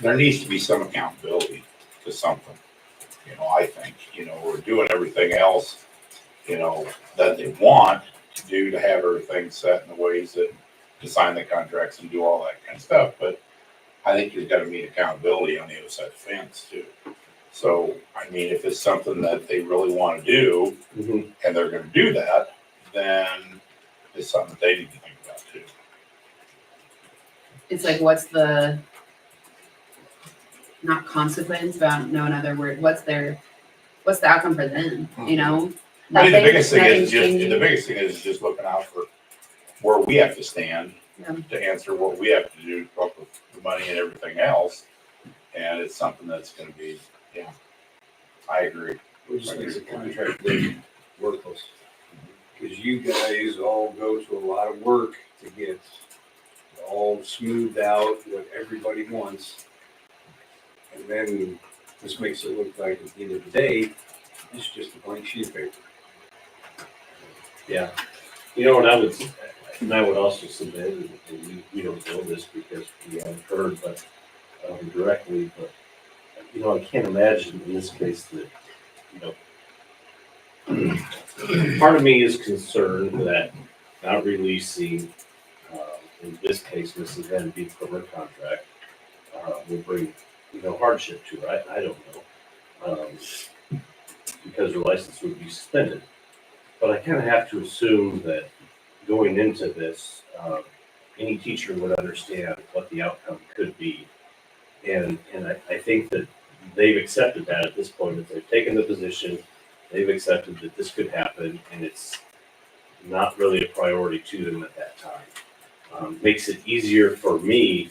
there needs to be some accountability to something. I think, we're doing everything else, that they want to do to have everything set in the ways that to sign the contracts and do all that kind of stuff. But I think there's got to be accountability on the other side of the fence too. So, I mean, if it's something that they really want to do and they're going to do that, then it's something that they need to think about too. It's like, what's the, not consequence, but I don't know another word, what's the outcome for them, I mean, the biggest thing is just looking out for where we have to stand to answer what we have to do to come up with the money and everything else. And it's something that's going to be, I agree. Which makes the contract worthless. Because you guys all go to a lot of work to get all smoothed out what everybody wants. And then this makes it look like at the end of the day, it's just a blank sheet of paper. Yeah. And I would also submit, and we don't know this because we haven't heard, but directly, but I can't imagine in this case that, part of me is concerned that not releasing, in this case, Mrs. Van Beek from her contract, will bring, hardship to her. I don't know. Because her license would be suspended. But I kind of have to assume that going into this, any teacher would understand what the outcome could be. And I think that they've accepted that at this point, that they've taken the position, they've accepted that this could happen, and it's not really a priority to them at that time. Makes it easier for me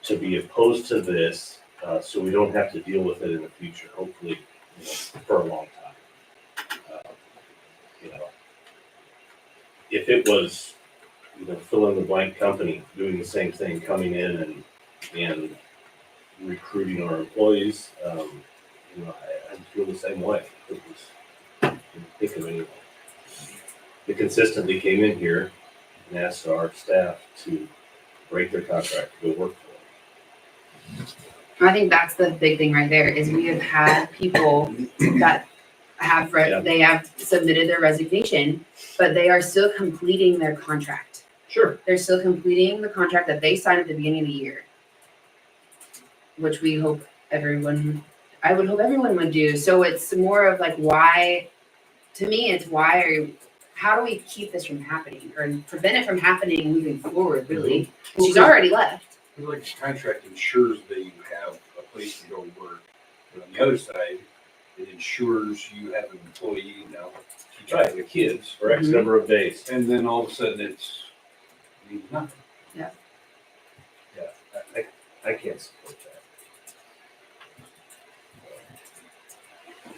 to be opposed to this, so we don't have to deal with it in the future, hopefully, for a long time. If it was, fill in the blank company doing the same thing, coming in and recruiting our employees, I'd feel the same way. It was, think of anyone. They consistently came in here and asked our staff to break their contract to go work for them. I think that's the big thing right there is we have had people that have, Yeah. they have submitted their resignation, but they are still completing their contract. Sure. They're still completing the contract that they signed at the beginning of the year, which we hope I would hope everyone would do. So it's more of like why, to me, it's how do we keep this from happening or prevent it from happening moving forward, really? She's already left. Like this contract ensures that you have a place to go to work. But on the other side, it ensures you have an employee now, keep track of the kids. For X number of days. And then all of a sudden means nothing. Yeah, I can't support that.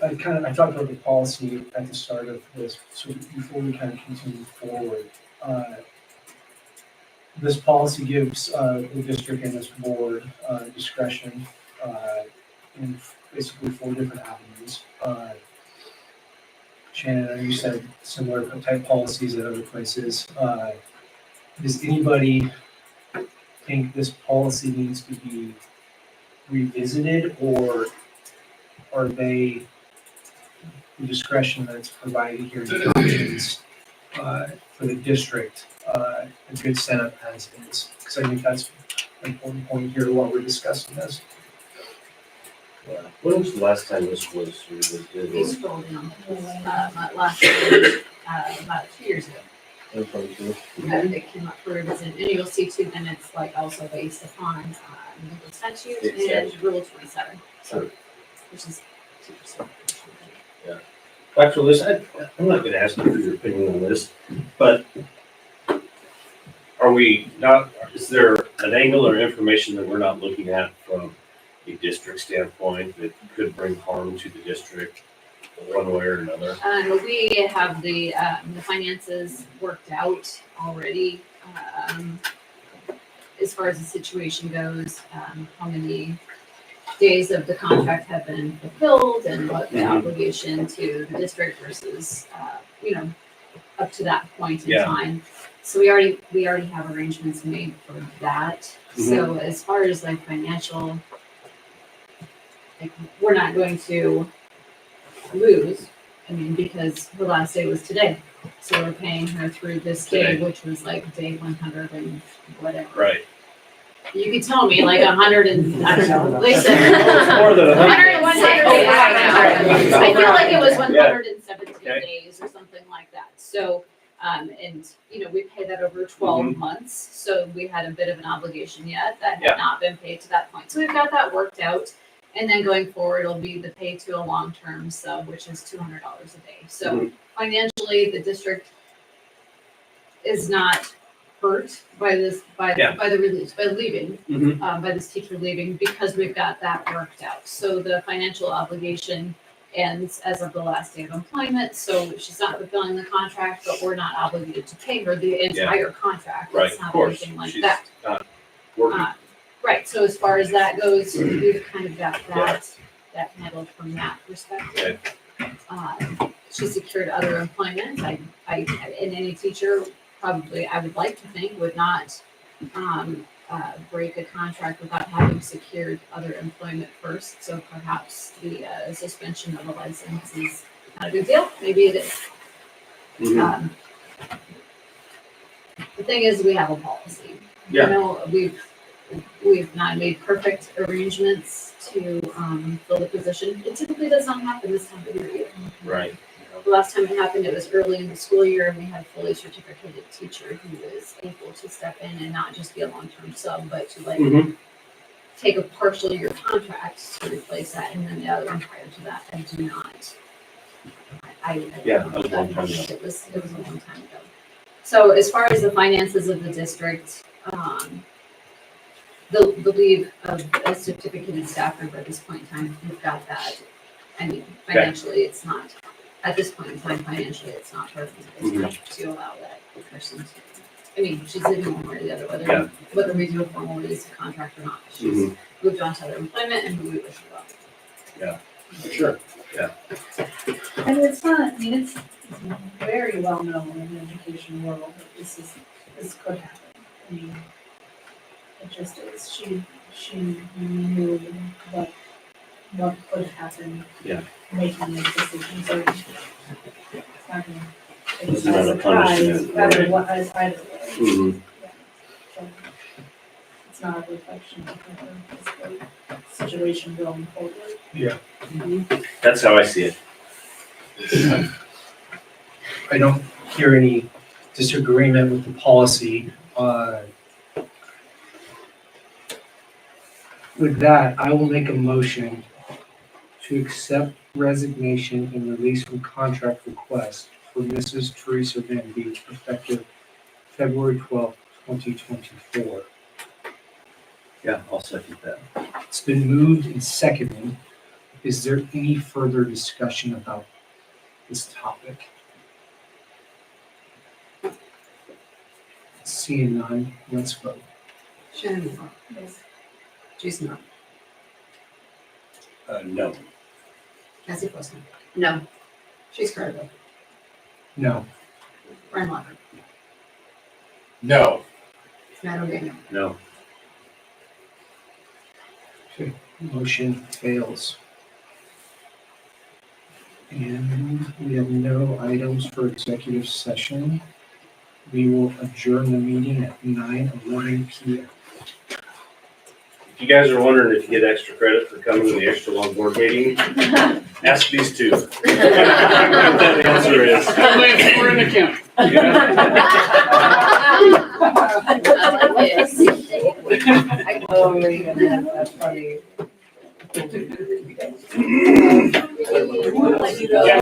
I talked about the policy at the start of this, so before we kind of continue forward, this policy gives the district and this board discretion in basically 4 different avenues. Shannon, I know you said similar type policies at other places. Does anybody think this policy needs to be revisited, or are they the discretion that's provided here in the options for the district a good setup as is? Because I think that's an important point here while we're discussing this. Yeah. When was the last time this was We revisited? scrolled down, last year, about 2 years ago. It came up for revision, and you'll see too, then it's like also based upon, the statute and rule 27, so, which is 2%. Dr. Liz, I'm not gonna ask you for your opinion on this, but is there an angle or information that we're not looking at from a district standpoint that could bring harm to the district one way or another? We have the finances worked out already, as far as the situation goes, how many days of the contract have been fulfilled and what the obligation to the district versus, up to that point in Yeah. time. So we already have arrangements made for that. So as far as like financial, like, we're not going to lose, because her last day was today. So we're paying her through this day, which was like day 100 and whatever. Right. You could tell me like 100 and, I don't know, Lisa. More than 100. 101 days. I feel like it was 117 days or something like that. So, and, we pay that over 12 months. So we had a bit of an obligation yet that had not been paid to that point. So we've got that worked out. And then going forward, it'll be the pay to a long-term sub, which is $200 a day. So financially, the district is not hurt by this, by the release, by leaving, by this teacher leaving, because we've got that worked out. So the financial obligation ends as of the last day of employment. So she's not fulfilling the contract, but we're not obligated to pay her the entire contract. Right, It's of not course. anything like She's that. not working. Right, so as far as that goes, we've kind of got that handled from that perspective. She secured other employment. And any teacher probably, I would like to think, would not break a contract without having secured other employment first. So perhaps the suspension of a license is not a big deal. Maybe it is. The thing is, we have a policy. We've not made perfect arrangements to fill the position. It typically does not happen this time of year either. Right. The last time it happened, it was early in the school year, and we had a fully certificated teacher who was able to step in and not just be a long-term sub, but to take a partial year contract to replace that, and then the other one prior to that, I do not. That was a long time ago. It was a long time ago. So as far as the finances of the district, the leave of a certificated staff member at this point in time, we've got that. Financially, it's not, at this point in time, financially, it's not perfect to allow that person to, she's leaving one way or the other, whether we do a formal release of contract or not. She's moved on to other employment, and we wish her well. Yeah, for sure. Yeah. And it's not, it's very well known in the education world that this could happen. It just is, she knew what could happen. Yeah. Making this decision, so it's not gonna. It's not a punishment, Rather right. what as either way. Mhm. So it's not a reflection of her, it's the situation going forward. That's how I see it. I don't hear any disagreement with the policy. With that, I will make a motion to accept resignation and release from contract request for Mrs. Teresa Van Beek effective February 12th, 2024. Yeah, I'll second that. It's been moved and seconded. Is there any further discussion about this topic? Seeing none, let's vote. Shannon, Yes. Jason Mark, No. Cassie Posner, No. Chase Carter, No. Brian Walker, No. Matt O'Daniel. No. Motion fails. And we have no items for executive session. We will adjourn the meeting at 9:11 p.m. If you guys are wondering if you get extra credit for coming to the extra long board meeting, ask these two. That answer is. We're in the county. Oh, my goodness, that's funny. Yeah.